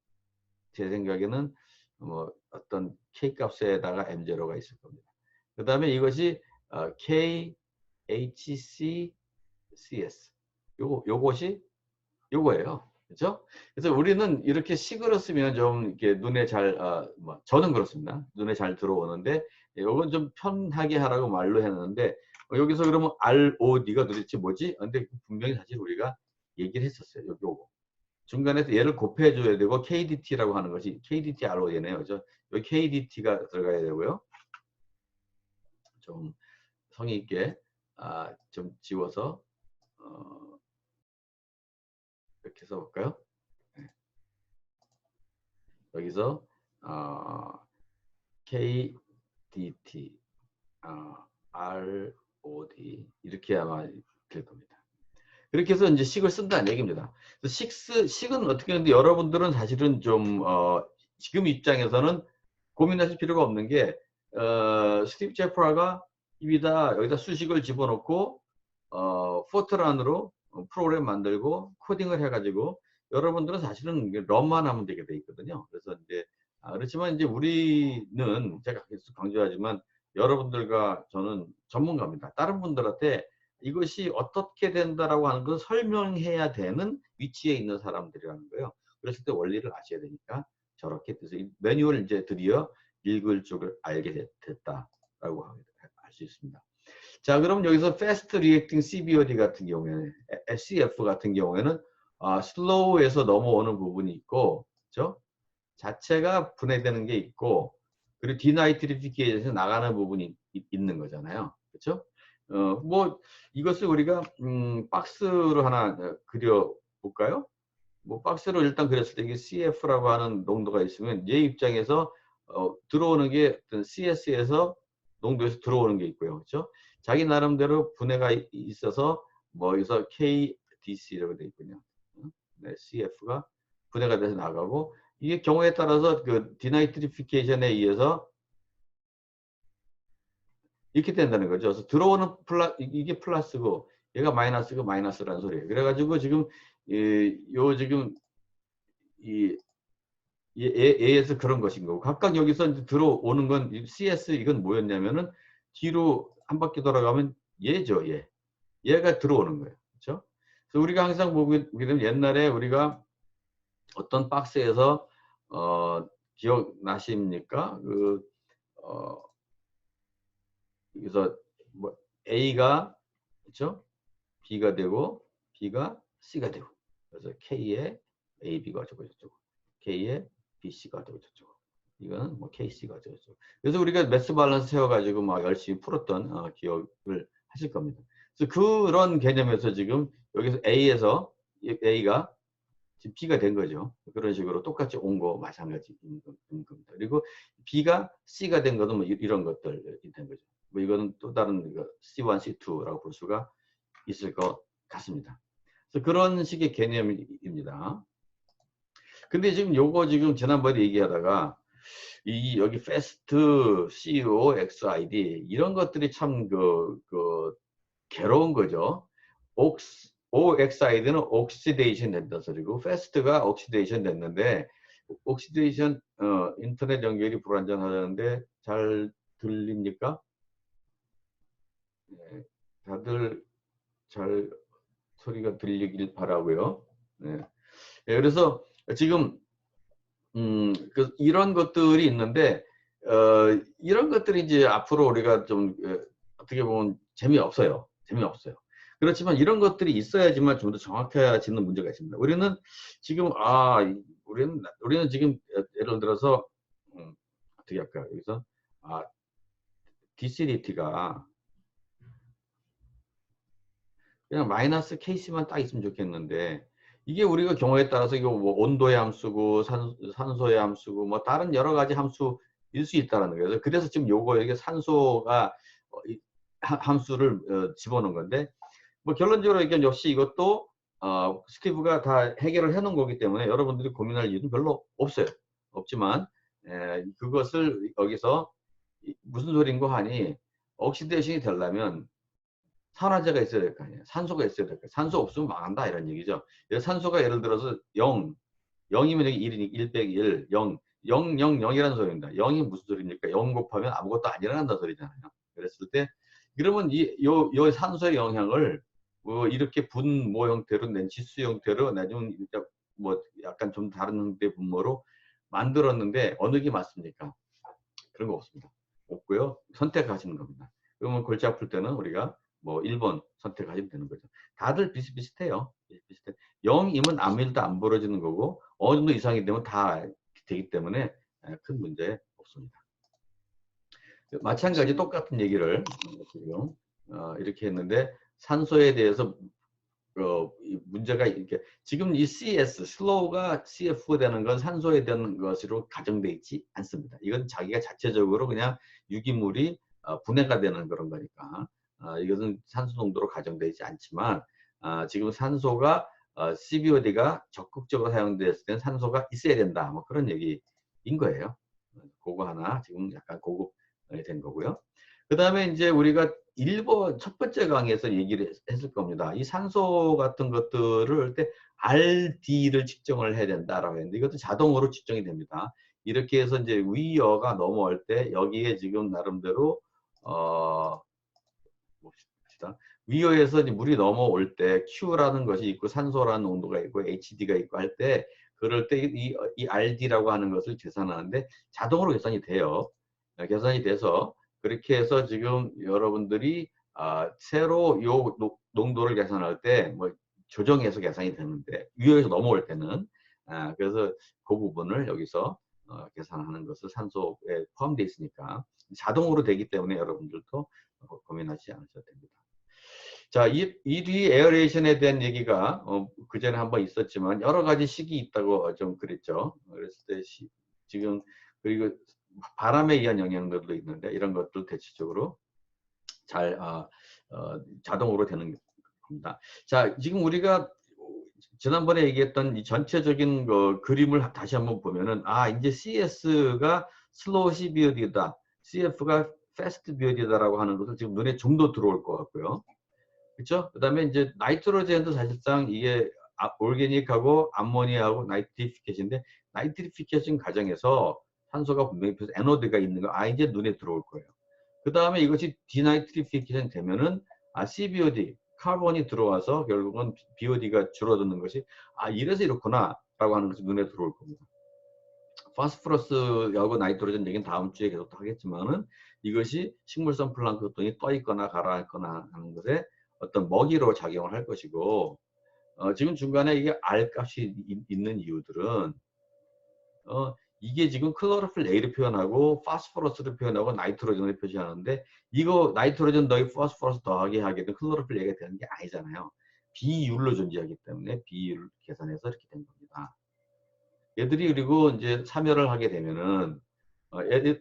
제 생각에는 뭐 어떤 K 값에다가 M0가 있을 겁니다. 그 다음에 이것이 KHCCS 요것이 요거예요. 그렇죠? 그래서 우리는 이렇게 식으로 쓰면 좀 이렇게 눈에 잘, 뭐 저는 그렇습니다. 눈에 잘 들어오는데, 이건 좀 편하게 하라고 말로 했는데, 여기서 그러면 ROD가 도대체 뭐지? 근데 분명히 사실 우리가 얘기를 했었어요. 요거. 중간에서 얘를 곱해줘야 되고, KDT라고 하는 것이, KDT ROD네요. 그죠? 여기 KDT가 들어가야 되고요. 좀 성의 있게, 좀 지워서, 이렇게 써볼까요? 여기서 KDT, ROD 이렇게 아마 될 겁니다. 그렇게 해서 이제 식을 쓴다는 얘기입니다. 식은 어떻게 하는데 여러분들은 사실은 좀 지금 입장에서는 고민하실 필요가 없는 게 스티브 제프라가 여기다 수식을 집어넣고 포트란으로 프로그램 만들고 코딩을 해가지고 여러분들은 사실은 런만 하면 되게 돼 있거든요. 그래서 이제 그렇지만 이제 우리는 제가 계속 강조하지만 여러분들과 저는 전문가입니다. 다른 분들한테 이것이 어떻게 된다라고 하는 걸 설명해야 되는 위치에 있는 사람들이라는 거예요. 그랬을 때 원리를 아셔야 되니까 저렇게 해서 매뉴얼을 이제 드디어 읽을 줄을 알게 됐다라고 할 수 있습니다. 자, 그럼 여기서 Fast Reacting CBOD 같은 경우에는, SCF 같은 경우에는 슬로우에서 넘어오는 부분이 있고, 그렇죠? 자체가 분해되는 게 있고, 그리고 디나이트리피케이션에서 나가는 부분이 있는 거잖아요. 그렇죠? 뭐 이것을 우리가 박스로 하나 그려 볼까요? 뭐 박스로 일단 그렸을 때 이게 CF라고 하는 농도가 있으면 얘 입장에서 들어오는 게 어떤 CS에서 농도에서 들어오는 게 있고요. 그렇죠? 자기 나름대로 분해가 있어서 뭐 여기서 KDC라고 되어 있군요. 네, CF가 분해가 돼서 나가고 이게 경우에 따라서 그 디나이트리피케이션에 의해서 이렇게 된다는 거죠. 그래서 들어오는 이게 플러스고 얘가 마이너스고 마이너스라는 소리예요. 그래가지고 지금 요 지금 이 A에서 그런 것인 거고 각각 여기서 이제 들어오는 건 CS 이건 뭐였냐면은 뒤로 한 바퀴 돌아가면 얘죠. 얘가 들어오는 거예요. 그렇죠? 그래서 우리가 항상 보게 되면 옛날에 우리가 어떤 박스에서 기억나십니까? 어, 여기서 뭐 A가 그렇죠? B가 되고 B가 C가 되고 그래서 K에 AB가 어쩌고 저쩌고 K에 BC가 어쩌고 저쩌고 이거는 뭐 KC가 어쩌고 저쩌고 그래서 우리가 매스 밸런스 세워가지고 막 열심히 풀었던 기억을 하실 겁니다. 그래서 그런 개념에서 지금 여기서 A에서 A가 지금 B가 된 거죠. 그런 식으로 똑같이 온 거 마찬가지인 겁니다. 그리고 B가 C가 된 것은 뭐 이런 것들이 된 거죠. 뭐 이거는 또 다른 C1, C2라고 볼 수가 있을 것 같습니다. 그래서 그런 식의 개념입니다. 근데 지금 요거 지금 지난번에 얘기하다가 이 여기 fast, CO, XID 이런 것들이 참 괴로운 거죠. OXID는 옥시데이션 된다 소리고 fast가 옥시데이션 됐는데 옥시데이션 인터넷 연결이 불안정하다는데 잘 들립니까? 네, 다들 잘 소리가 들리길 바라고요. 네. 네, 그래서 지금 이런 것들이 있는데 이런 것들이 이제 앞으로 우리가 좀 어떻게 보면 재미없어요. 재미없어요. 그렇지만 이런 것들이 있어야지만 좀 더 정확해지는 문제가 있습니다. 우리는 지금 우리는 지금 예를 들어서 어떻게 할까요? 여기서 DCDT가 그냥 마이너스 KC만 딱 있으면 좋겠는데 이게 우리가 경우에 따라서 이거 뭐 온도의 함수고 산소의 함수고 뭐 다른 여러 가지 함수일 수 있다는 거예요. 그래서 지금 요거 이게 산소가 함수를 집어넣은 건데 뭐 결론적으로 이게 역시 이것도 스티브가 다 해결을 해놓은 거기 때문에 여러분들이 고민할 이유는 별로 없어요. 없지만 그것을 여기서 무슨 소린고 하니 옥시데이션이 되려면 산화제가 있어야 될 거 아니에요. 산소가 있어야 될 거예요. 산소 없으면 망한다 이런 얘기죠. 산소가 예를 들어서 0, 0이면 여기 1이니까 1 빼기 1, 0, 0, 0, 0이라는 소리입니다. 0이 무슨 소리입니까? 0 곱하면 아무것도 안 일어난다는 소리잖아요. 그랬을 때 그러면 요 산소의 영향을 뭐 이렇게 분모 형태로 낸 지수 형태로 내지면 뭐 약간 좀 다른 형태의 분모로 만들었는데 어느 게 맞습니까? 그런 거 없습니다. 없고요. 선택하시는 겁니다. 그러면 골치 아플 때는 우리가 뭐 1번 선택하시면 되는 거죠. 다들 비슷비슷해요. 비슷비슷해. 0이면 아무 일도 안 벌어지는 거고 어느 정도 이상이 되면 다 되기 때문에 큰 문제 없습니다. 마찬가지 똑같은 얘기를 지금 이렇게 했는데 산소에 대해서 문제가 이렇게 지금 이 CS 슬로우가 CF 되는 건 산소에 되는 것으로 가정되어 있지 않습니다. 이건 자기가 자체적으로 그냥 유기물이 분해가 되는 그런 거니까 이것은 산소 농도로 가정되어 있지 않지만 지금 산소가 CBOD가 적극적으로 사용됐을 때는 산소가 있어야 된다. 뭐 그런 얘기인 거예요. 그거 하나 지금 약간 고급된 거고요. 그 다음에 이제 우리가 1번 첫 번째 강의에서 얘기를 했을 겁니다. 이 산소 같은 것들을 할 때 RD를 측정을 해야 된다라고 했는데 이것도 자동으로 측정이 됩니다. 이렇게 해서 이제 위어가 넘어올 때 여기에 지금 나름대로 봅시다. 위어에서 이제 물이 넘어올 때 Q라는 것이 있고 산소라는 온도가 있고 HD가 있고 할 때 그럴 때 이 RD라고 하는 것을 계산하는데 자동으로 계산이 돼요. 계산이 돼서 그렇게 해서 지금 여러분들이 새로 요 농도를 계산할 때 뭐 조정해서 계산이 되는데 위에서 넘어올 때는 그래서 그 부분을 여기서 계산하는 것을 산소에 포함되어 있으니까 자동으로 되기 때문에 여러분들도 고민하지 않으셔도 됩니다. 자, 이 뒤 에어레이션에 대한 얘기가 그 전에 한번 있었지만 여러 가지 식이 있다고 좀 그랬죠. 그랬을 때 지금 그리고 바람에 의한 영향들도 있는데 이런 것들 대체적으로 잘 자동으로 되는 겁니다. 자, 지금 우리가 지난번에 얘기했던 이 전체적인 그림을 다시 한번 보면은 이제 CS가 슬로우 CBOD다, CF가 패스트 BOD다라고 하는 것을 지금 눈에 좀 더 들어올 것 같고요. 그렇죠? 그다음에 이제 나이트로젠도 사실상 이게 올게닉하고 암모니아하고 나이트리피케이션인데 나이트리피케이션 과정에서 산소가 분명히 필요해서 에노드가 있는 거 이제 눈에 들어올 거예요. 그 다음에 이것이 디나이트리피케이션 되면은 CBOD 카본이 들어와서 결국은 BOD가 줄어드는 것이 이래서 이렇구나 라고 하는 것이 눈에 들어올 겁니다. 파스포러스하고 나이트로젠 얘기는 다음 주에 계속 하겠지만은 이것이 식물성 플랑크톤이 떠 있거나 가라앉거나 하는 것에 어떤 먹이로 작용을 할 것이고, 지금 중간에 이게 R 값이 있는 이유들은 이게 지금 클로로필 A를 표현하고 파스포러스를 표현하고 나이트로젠을 표시하는데 이거 나이트로젠 더하기 파스포러스 더하기 하게 되면 클로로필 A가 되는 게 아니잖아요. 비율로 존재하기 때문에 비율 계산해서 이렇게 된 겁니다. 얘들이 그리고 이제 참여를 하게 되면은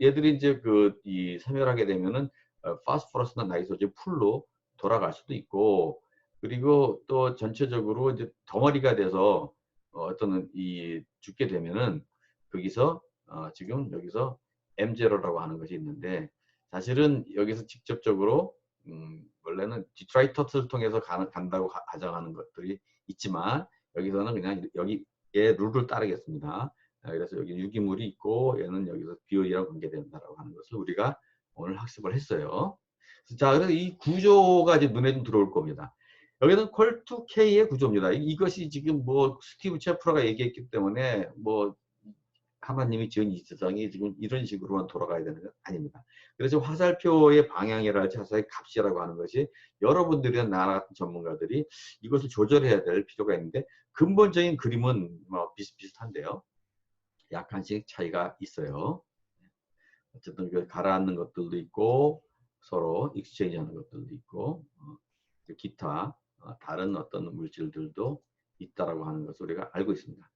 얘들이 이제 이 참여를 하게 되면은 파스포러스나 나이트로젠 풀로 돌아갈 수도 있고, 그리고 또 전체적으로 이제 덩어리가 돼서 어떤 이 죽게 되면은 거기서 지금 여기서 M0라고 하는 것이 있는데 사실은 여기서 직접적으로 원래는 디트라이터스를 통해서 간다고 가정하는 것들이 있지만 여기서는 그냥 여기의 룰을 따르겠습니다. 그래서 여기 유기물이 있고 얘는 여기서 비올이랑 관계된다라고 하는 것을 우리가 오늘 학습을 했어요. 자, 그래서 이 구조가 이제 눈에 좀 들어올 겁니다. 여기는 콜2K의 구조입니다. 이것이 지금 뭐 스티브 체프러가 얘기했기 때문에 뭐 하나님이 지은 이 세상이 지금 이런 식으로만 돌아가야 되는 건 아닙니다. 그래서 화살표의 방향이랄지 화살의 값이라고 하는 것이 여러분들이나 나 같은 전문가들이 이것을 조절해야 될 필요가 있는데 근본적인 그림은 뭐 비슷비슷한데요. 약간씩 차이가 있어요. 어쨌든 그 가라앉는 것들도 있고 서로 익스체인지 하는 것들도 있고 기타 다른 어떤 물질들도 있다라고 하는 것을 우리가 알고 있습니다.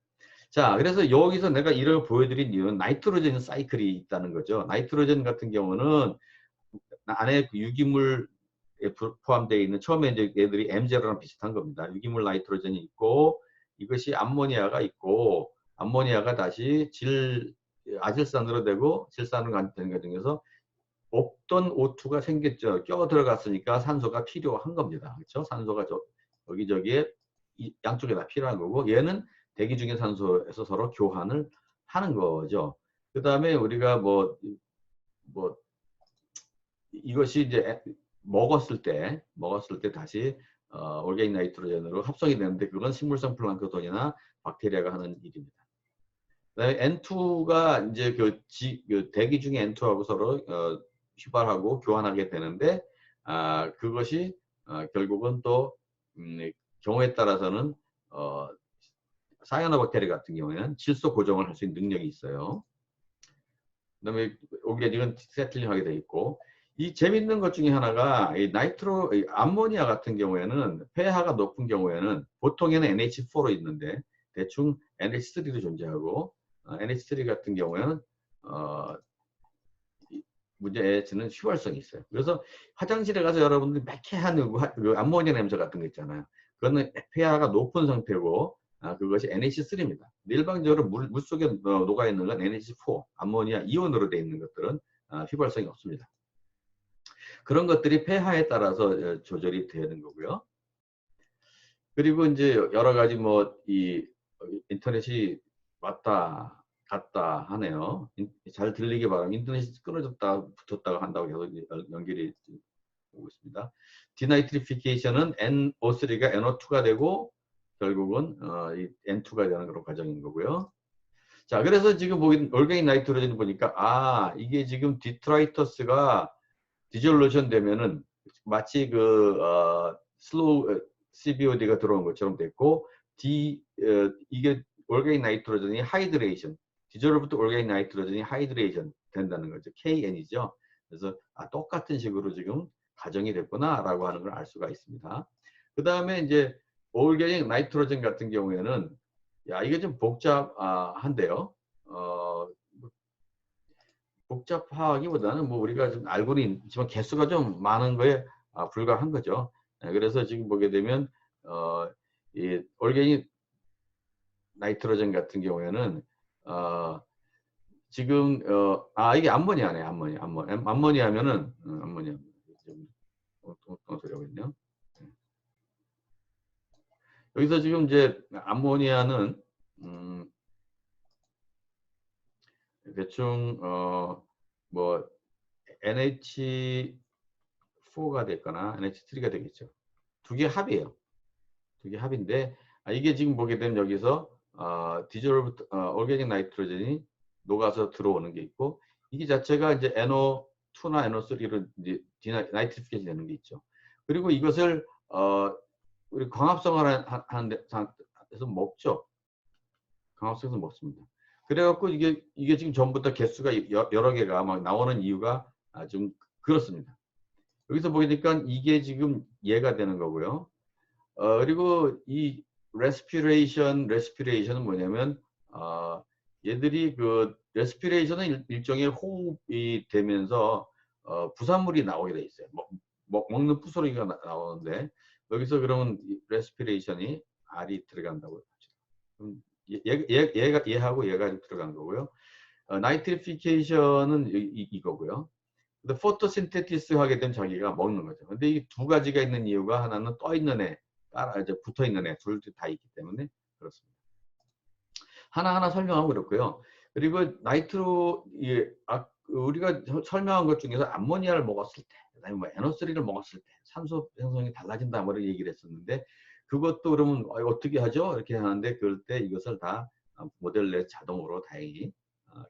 자, 그래서 여기서 내가 이걸 보여드린 이유는 나이트로젠 사이클이 있다는 거죠. 나이트로젠 같은 경우는 안에 유기물에 포함되어 있는 처음에 이제 얘들이 M0랑 비슷한 겁니다. 유기물 나이트로젠이 있고 이것이 암모니아가 있고 암모니아가 다시 아질산으로 되고 질산으로 되는 과정에서 없던 O2가 생겼죠. 껴 들어갔으니까 산소가 필요한 겁니다. 그렇죠? 산소가 여기저기에 양쪽에 다 필요한 거고 얘는 대기 중의 산소에서 서로 교환을 하는 거죠. 그 다음에 우리가 뭐 이것이 이제 먹었을 때 다시 올게닉 나이트로젠으로 합성이 되는데 그건 식물성 플랑크톤이나 박테리아가 하는 일입니다. 그다음에 N2가 이제 그 대기 중에 N2하고 서로 휘발하고 교환하게 되는데 그것이 결국은 또 경우에 따라서는 사이아노박테리아 같은 경우에는 질소 고정을 할 수 있는 능력이 있어요. 그다음에 오게닉은 세틀링하게 돼 있고 이 재밌는 것 중에 하나가 이 암모니아 같은 경우에는 폐하가 높은 경우에는 보통에는 NH4로 있는데 대충 NH3도 존재하고 NH3 같은 경우에는 문제는 휘발성이 있어요. 그래서 화장실에 가서 여러분들이 매캐한 암모니아 냄새 같은 거 있잖아요. 그거는 폐하가 높은 상태고 그것이 NH3입니다. 일반적으로 물 속에 녹아있는 건 NH4, 암모니아 이온으로 되어 있는 것들은 휘발성이 없습니다. 그런 것들이 폐하에 따라서 조절이 되는 거고요. 그리고 이제 여러 가지 이 인터넷이 왔다 갔다 하네요. 잘 들리기 바랍니다. 인터넷이 끊어졌다 붙었다가 한다고 계속 연결이 오고 있습니다. 디나이트리피케이션은 NO3가 NO2가 되고 결국은 N2가 되는 그런 과정인 거고요. 자, 그래서 지금 올게닉 나이트로젠 보니까 이게 지금 디트라이터스가 디졸루션 되면은 마치 슬로우 CBOD가 들어온 것처럼 됐고 이게 올게닉 나이트로젠이 하이드레이션 디졸브드 올게닉 나이트로젠이 하이드레이션 된다는 거죠. KN이죠. 그래서 똑같은 식으로 지금 가정이 됐구나라고 하는 걸 알 수가 있습니다. 그 다음에 이제 올게닉 나이트로젠 같은 경우에는 야 이게 좀 복잡한데요. 복잡하기보다는 뭐 우리가 좀 알고는 있지만 개수가 좀 많은 거에 불과한 거죠. 그래서 지금 보게 되면 이 올게닉 나이트로젠 같은 경우에는 지금 이게 암모니아네. 암모니아면은 암모니아 좀 어떤 소리하고 있네요. 여기서 지금 이제 암모니아는 대충 뭐 NH4가 됐거나 NH3가 되겠죠. 두 개 합이에요. 두 개 합인데 이게 지금 보게 되면 여기서 디졸브 올게닉 나이트로젠이 녹아서 들어오는 게 있고 이게 자체가 이제 NO2나 NO3로 이제 디나이트리피케이션 되는 게 있죠. 그리고 이것을 우리 광합성을 하는데 에서 먹죠. 광합성에서 먹습니다. 그래갖고 이게 지금 전부 다 개수가 여러 개가 막 나오는 이유가 좀 그렇습니다. 여기서 보니까 이게 지금 얘가 되는 거고요. 그리고 이 레스피레이션은 뭐냐면 얘들이 그 레스피레이션은 일종의 호흡이 되면서 부산물이 나오게 돼 있어요. 먹는 부스러기가 나오는데 여기서 그러면 레스피레이션이 R이 들어간다고 합시다. 얘하고 얘가 들어간 거고요. 나이트리피케이션은 이거고요. 근데 포토신테시스 하게 되면 자기가 먹는 거죠. 근데 이 두 가지가 있는 이유가 하나는 떠 있는 애, 이제 붙어 있는 애, 둘 다 있기 때문에 그렇습니다. 하나하나 설명하고 그렇고요. 그리고 나이트로 우리가 설명한 것 중에서 암모니아를 먹었을 때, 그다음에 뭐 NO3를 먹었을 때 산소 형성이 달라진다 뭐 얘기를 했었는데 그것도 그러면 어떻게 하죠? 이렇게 하는데 그럴 때 이것을 다 모델 내 자동으로 다행히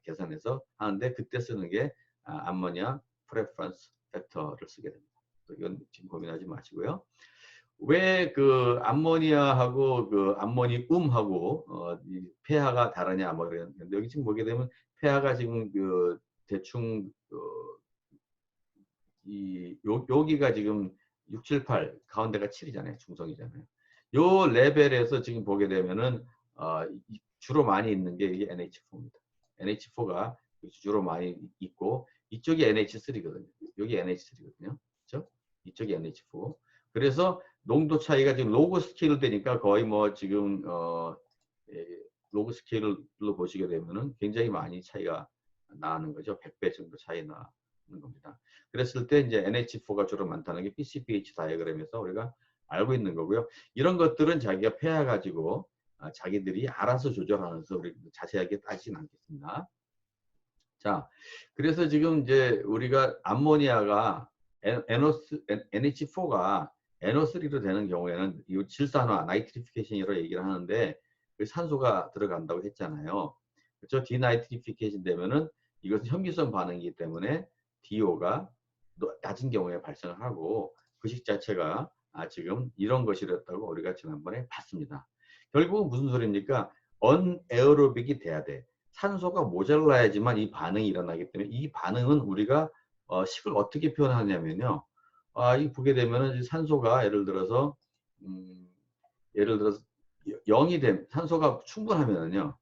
계산해서 하는데 그때 쓰는 게 암모니아 프레퍼런스 팩터를 쓰게 됩니다. 이건 지금 고민하지 마시고요. 왜 그 암모니아하고 그 암모니움하고 폐하가 다르냐 뭐 그랬는데 여기 지금 보게 되면 폐하가 지금 그 대충 여기가 지금 6, 7, 8 가운데가 7이잖아요. 중성이잖아요. 요 레벨에서 지금 보게 되면은 주로 많이 있는 게 이게 NH4입니다. NH4가 주로 많이 있고 이쪽이 NH3거든요. 여기 NH3거든요. 그렇죠? 이쪽이 NH4. 그래서 농도 차이가 지금 로그 스케일 되니까 거의 뭐 지금 로그 스케일로 보시게 되면은 굉장히 많이 차이가 나는 거죠. 100배 정도 차이 나는 겁니다. 그랬을 때 이제 NH4가 주로 많다는 게 PCPH 다이어그램에서 우리가 알고 있는 거고요. 이런 것들은 자기가 폐해 가지고 자기들이 알아서 조절하면서 우리 자세하게 따지진 않겠습니다. 자, 그래서 지금 이제 우리가 암모니아가 NH4가 NO3로 되는 경우에는 이 질산화, 나이트리피케이션이라고 얘기를 하는데 그 산소가 들어간다고 했잖아요. 그렇죠? 디나이트리피케이션 되면은 이것은 현미성 반응이기 때문에 DO가 낮은 경우에 발생을 하고 그 식 자체가 지금 이런 것이었다고 우리가 지난번에 봤습니다. 결국은 무슨 소리입니까? 언에어로빅이 돼야 돼. 산소가 모자라야지만 이 반응이 일어나기 때문에 이 반응은 우리가 식을 어떻게 표현하냐면요. 이 보게 되면은 산소가 예를 들어서 음, 예를 들어서 0이 된 산소가 충분하면은요.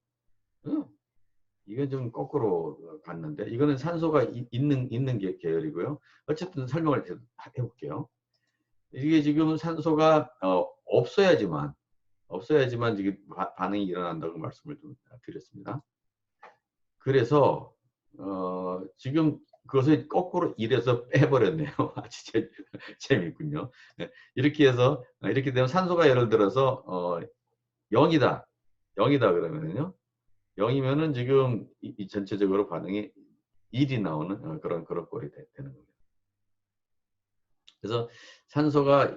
이건 좀 거꾸로 갔는데 이거는 산소가 있는 계열이고요. 어쨌든 설명을 해볼게요. 이게 지금 산소가 없어야지만 지금 반응이 일어난다고 말씀을 좀 드렸습니다. 그래서 지금 그것을 거꾸로 일해서 빼버렸네요. 아주 재밌군요. 네, 이렇게 해서 이렇게 되면 산소가 예를 들어서 0이다. 0이다 그러면은요. 0이면은 지금 이 전체적으로 반응이 1이 나오는 그런 꼴이 되는 겁니다. 그래서 산소가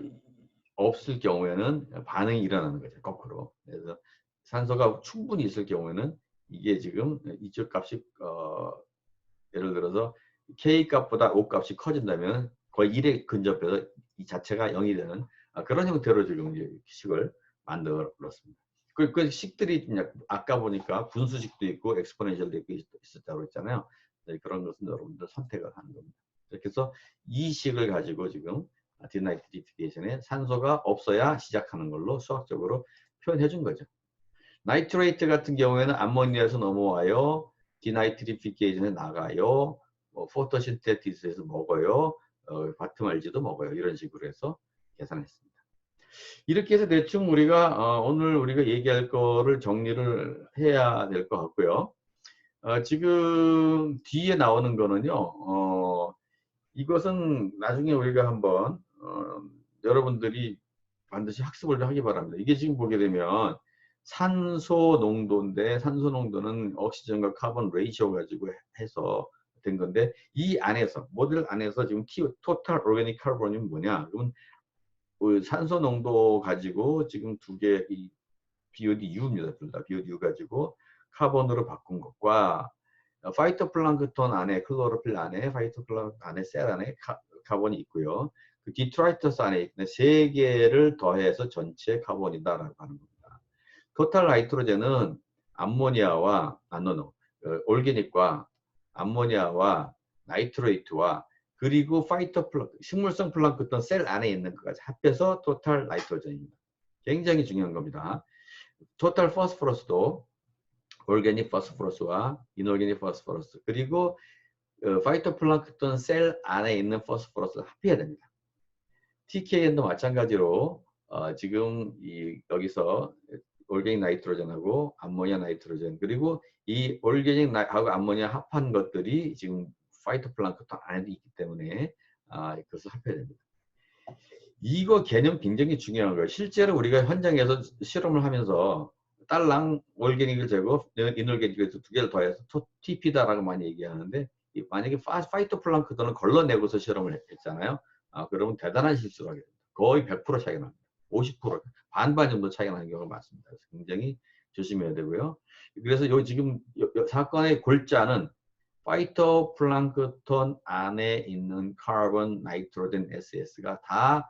없을 경우에는 반응이 일어나는 거죠. 거꾸로. 그래서 산소가 충분히 있을 경우에는 이게 지금 이쪽 값이 예를 들어서 K 값보다 O 값이 커진다면 거의 1에 근접해서 이 자체가 0이 되는 그런 형태로 지금 이제 식을 만들었습니다. 그 식들이 아까 보니까 분수식도 있고 엑스포넨셜도 있고 있었다고 했잖아요. 네, 그런 것은 여러분들 선택을 하는 겁니다. 이렇게 해서 이 식을 가지고 지금 디나이트리피케이션에 산소가 없어야 시작하는 걸로 수학적으로 표현해 준 거죠. 나이트레이트 같은 경우에는 암모니아에서 넘어와요. 디나이트리피케이션에 나가요. 포토신테시스에서 먹어요. 바트말지도 먹어요. 이런 식으로 해서 계산했습니다. 이렇게 해서 대충 우리가 오늘 우리가 얘기할 거를 정리를 해야 될 것 같고요. 지금 뒤에 나오는 거는요. 이것은 나중에 우리가 한번 여러분들이 반드시 학습을 좀 하기 바랍니다. 이게 지금 보게 되면 산소 농도인데 산소 농도는 옥시전과 카본 레이시오 가지고 해서 된 건데 이 안에서 모델 안에서 지금 토탈 오르가닉 카본이 뭐냐? 그러면 산소 농도 가지고 지금 두 개 이 BODU입니다. 둘 다 BODU 가지고 카본으로 바꾼 것과 파이토플랑크톤 안에 클로로필 안에 파이토플랑크톤 안에 셀 안에 카본이 있고요. 그 디트라이터스 안에 있는 세 개를 더해서 전체 카본이다라고 하는 겁니다. 토탈 나이트로젠은 암모니아와 올게닉과 암모니아와 나이트레이트와 그리고 식물성 플랑크톤 셀 안에 있는 것까지 합해서 토탈 나이트로젠입니다. 굉장히 중요한 겁니다. 토탈 포스포러스도 올게닉 포스포러스와 이놀게닉 포스포러스 그리고 파이토플랑크톤 셀 안에 있는 포스포러스를 합해야 됩니다. TKN도 마찬가지로 지금 여기서 올게닉 나이트로젠하고 암모니아 나이트로젠 그리고 이 올게닉하고 암모니아 합한 것들이 지금 파이토플랑크톤 안에 있기 때문에 그것을 합해야 됩니다. 이거 개념 굉장히 중요한 거예요. 실제로 우리가 현장에서 실험을 하면서 딸랑 올게닉을 재고 이놀게닉을 두 개를 더해서 TP다라고 많이 얘기하는데 만약에 파이토플랑크톤을 걸러내고서 실험을 했잖아요. 그러면 대단한 실수를 하게 됩니다. 거의 100% 차이가 납니다. 50% 반반 정도 차이가 나는 경우가 많습니다. 그래서 굉장히 조심해야 되고요. 그래서 지금 사건의 골자는 파이토플랑크톤 안에 있는 카본, 나이트로젠, SS가 다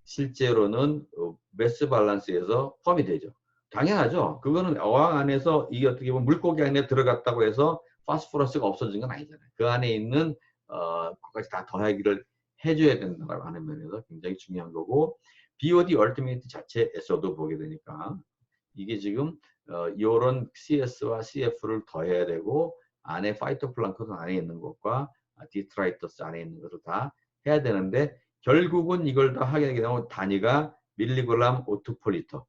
실제로는 매스 밸런스에서 포함이 되죠. 당연하죠. 그거는 어항 안에서 이게 어떻게 보면 물고기 안에 들어갔다고 해서 파스포러스가 없어진 건 아니잖아요. 그 안에 있는 그것까지 다 더하기를 해줘야 된다고 하는 면에서 굉장히 중요한 거고 BOD 얼티메이트 자체에서도 보게 되니까 이게 지금 이런 CS와 CF를 더해야 되고 안에 파이토플랑크톤 안에 있는 것과 디트라이터스 안에 있는 것을 다 해야 되는데 결국은 이걸 다 하게 되면 단위가 밀리그램 오토폴리터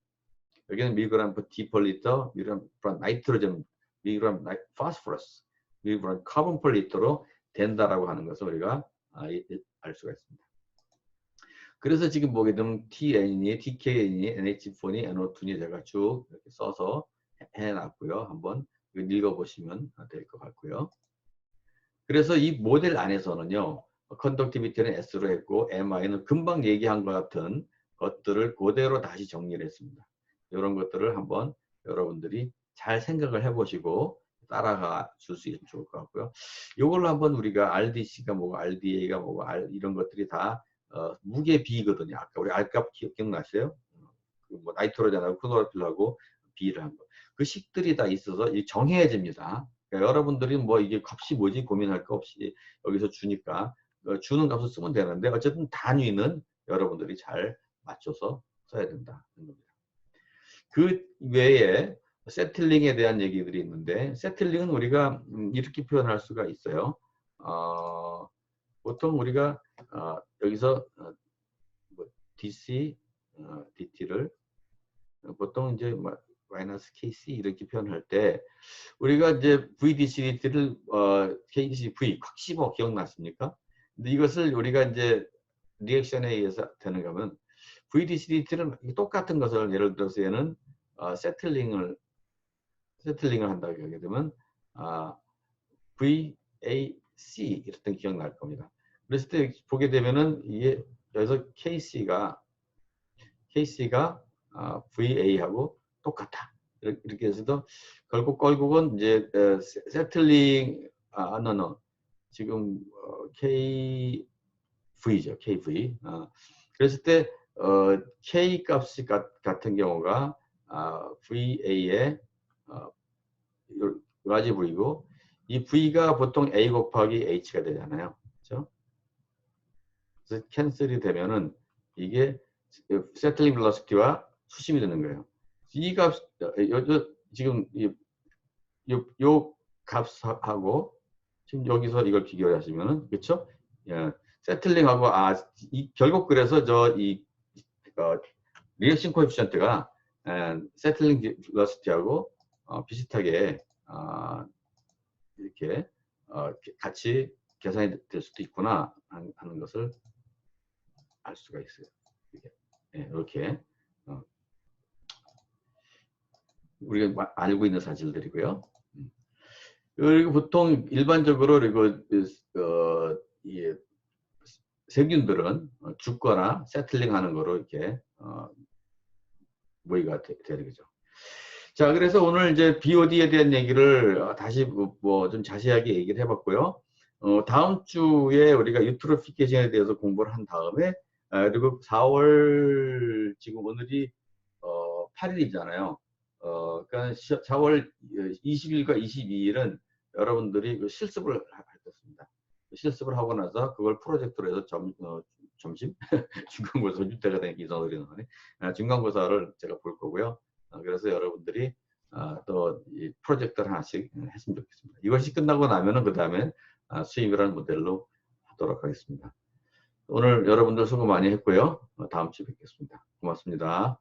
여기는 밀리그램 디폴리터, 밀리그램 나이트로젠, 밀리그램 파스포러스, 밀리그램 카본 폴리터로 된다라고 하는 것을 우리가 알 수가 있습니다. 그래서 지금 보게 되면 TN이, TKN이, NH4니, NO2니 제가 쭉 이렇게 써서 해놨고요. 한번 읽어보시면 될 것 같고요. 그래서 이 모델 안에서는요. 컨덕티비티는 S로 했고 MI는 금방 얘기한 것 같은 것들을 그대로 다시 정리를 했습니다. 이런 것들을 한번 여러분들이 잘 생각을 해보시고 따라가 줄 수 있으면 좋을 것 같고요. 이걸로 한번 우리가 RDC가 뭐고 RDA가 뭐고 이런 것들이 다 무게 비거든요. 아까 우리 R값 기억나세요? 뭐 나이트로젠하고 클로로필하고 비를 한 거. 그 식들이 다 있어서 정해집니다. 그러니까 여러분들이 뭐 이게 값이 뭐지 고민할 거 없이 여기서 주니까 주는 값을 쓰면 되는데 어쨌든 단위는 여러분들이 잘 맞춰서 써야 된다. 그 외에 세틀링에 대한 얘기들이 있는데 세틀링은 우리가 이렇게 표현할 수가 있어요. 보통 우리가 여기서 DC, DT를 보통 이제 마이너스 KC 이렇게 표현할 때 우리가 이제 VDC, DT를 KDC, V 콱 씹어 기억났습니까? 근데 이것을 우리가 이제 리액션에 의해서 되는 거면 VDC, DT는 똑같은 것을 예를 들어서 얘는 세틀링을 한다고 하게 되면 VAC 이랬던 기억날 겁니다. 그랬을 때 보게 되면은 이게 여기서 KC가 VA하고 똑같다. 이렇게 해서도 결국은 이제 세틀링 지금 KV죠. KV. 그랬을 때 K 값이 같은 경우가 VA의 여러 가지 V고 이 V가 보통 A 곱하기 H가 되잖아요. 그렇죠? 그래서 캔슬이 되면은 이게 세틀링 벨로시티와 수심이 되는 거예요. 이 값, 지금 요 값하고 지금 여기서 이걸 비교하시면은 그렇죠? 예, 세틀링하고 결국 그래서 리액션 코에피션트가 세틀링 벨로시티하고 비슷하게 이렇게 같이 계산이 될 수도 있구나 하는 것을 알 수가 있어요. 이렇게 우리가 알고 있는 사실들이고요. 그리고 보통 일반적으로 이 세균들은 죽거나 세틀링하는 거로 이렇게 모의가 되는 거죠. 자, 그래서 오늘 이제 BOD에 대한 얘기를 다시 좀 자세하게 얘기를 해봤고요. 다음 주에 우리가 유트로피케이션에 대해서 공부를 한 다음에 그리고 4월 지금 오늘이 8일이잖아요. 그러니까 4월 20일과 22일은 여러분들이 실습을 할 것입니다. 실습을 하고 나서 그걸 프로젝트로 해서 점심 중간고사 유태가 된 이상으로 나오네. 중간고사를 제가 볼 거고요. 그래서 여러분들이 또 이 프로젝트를 하나씩 했으면 좋겠습니다. 이것이 끝나고 나면은 그 다음에 수입이라는 모델로 하도록 하겠습니다. 오늘 여러분들 수고 많이 했고요. 다음 주에 뵙겠습니다. 고맙습니다.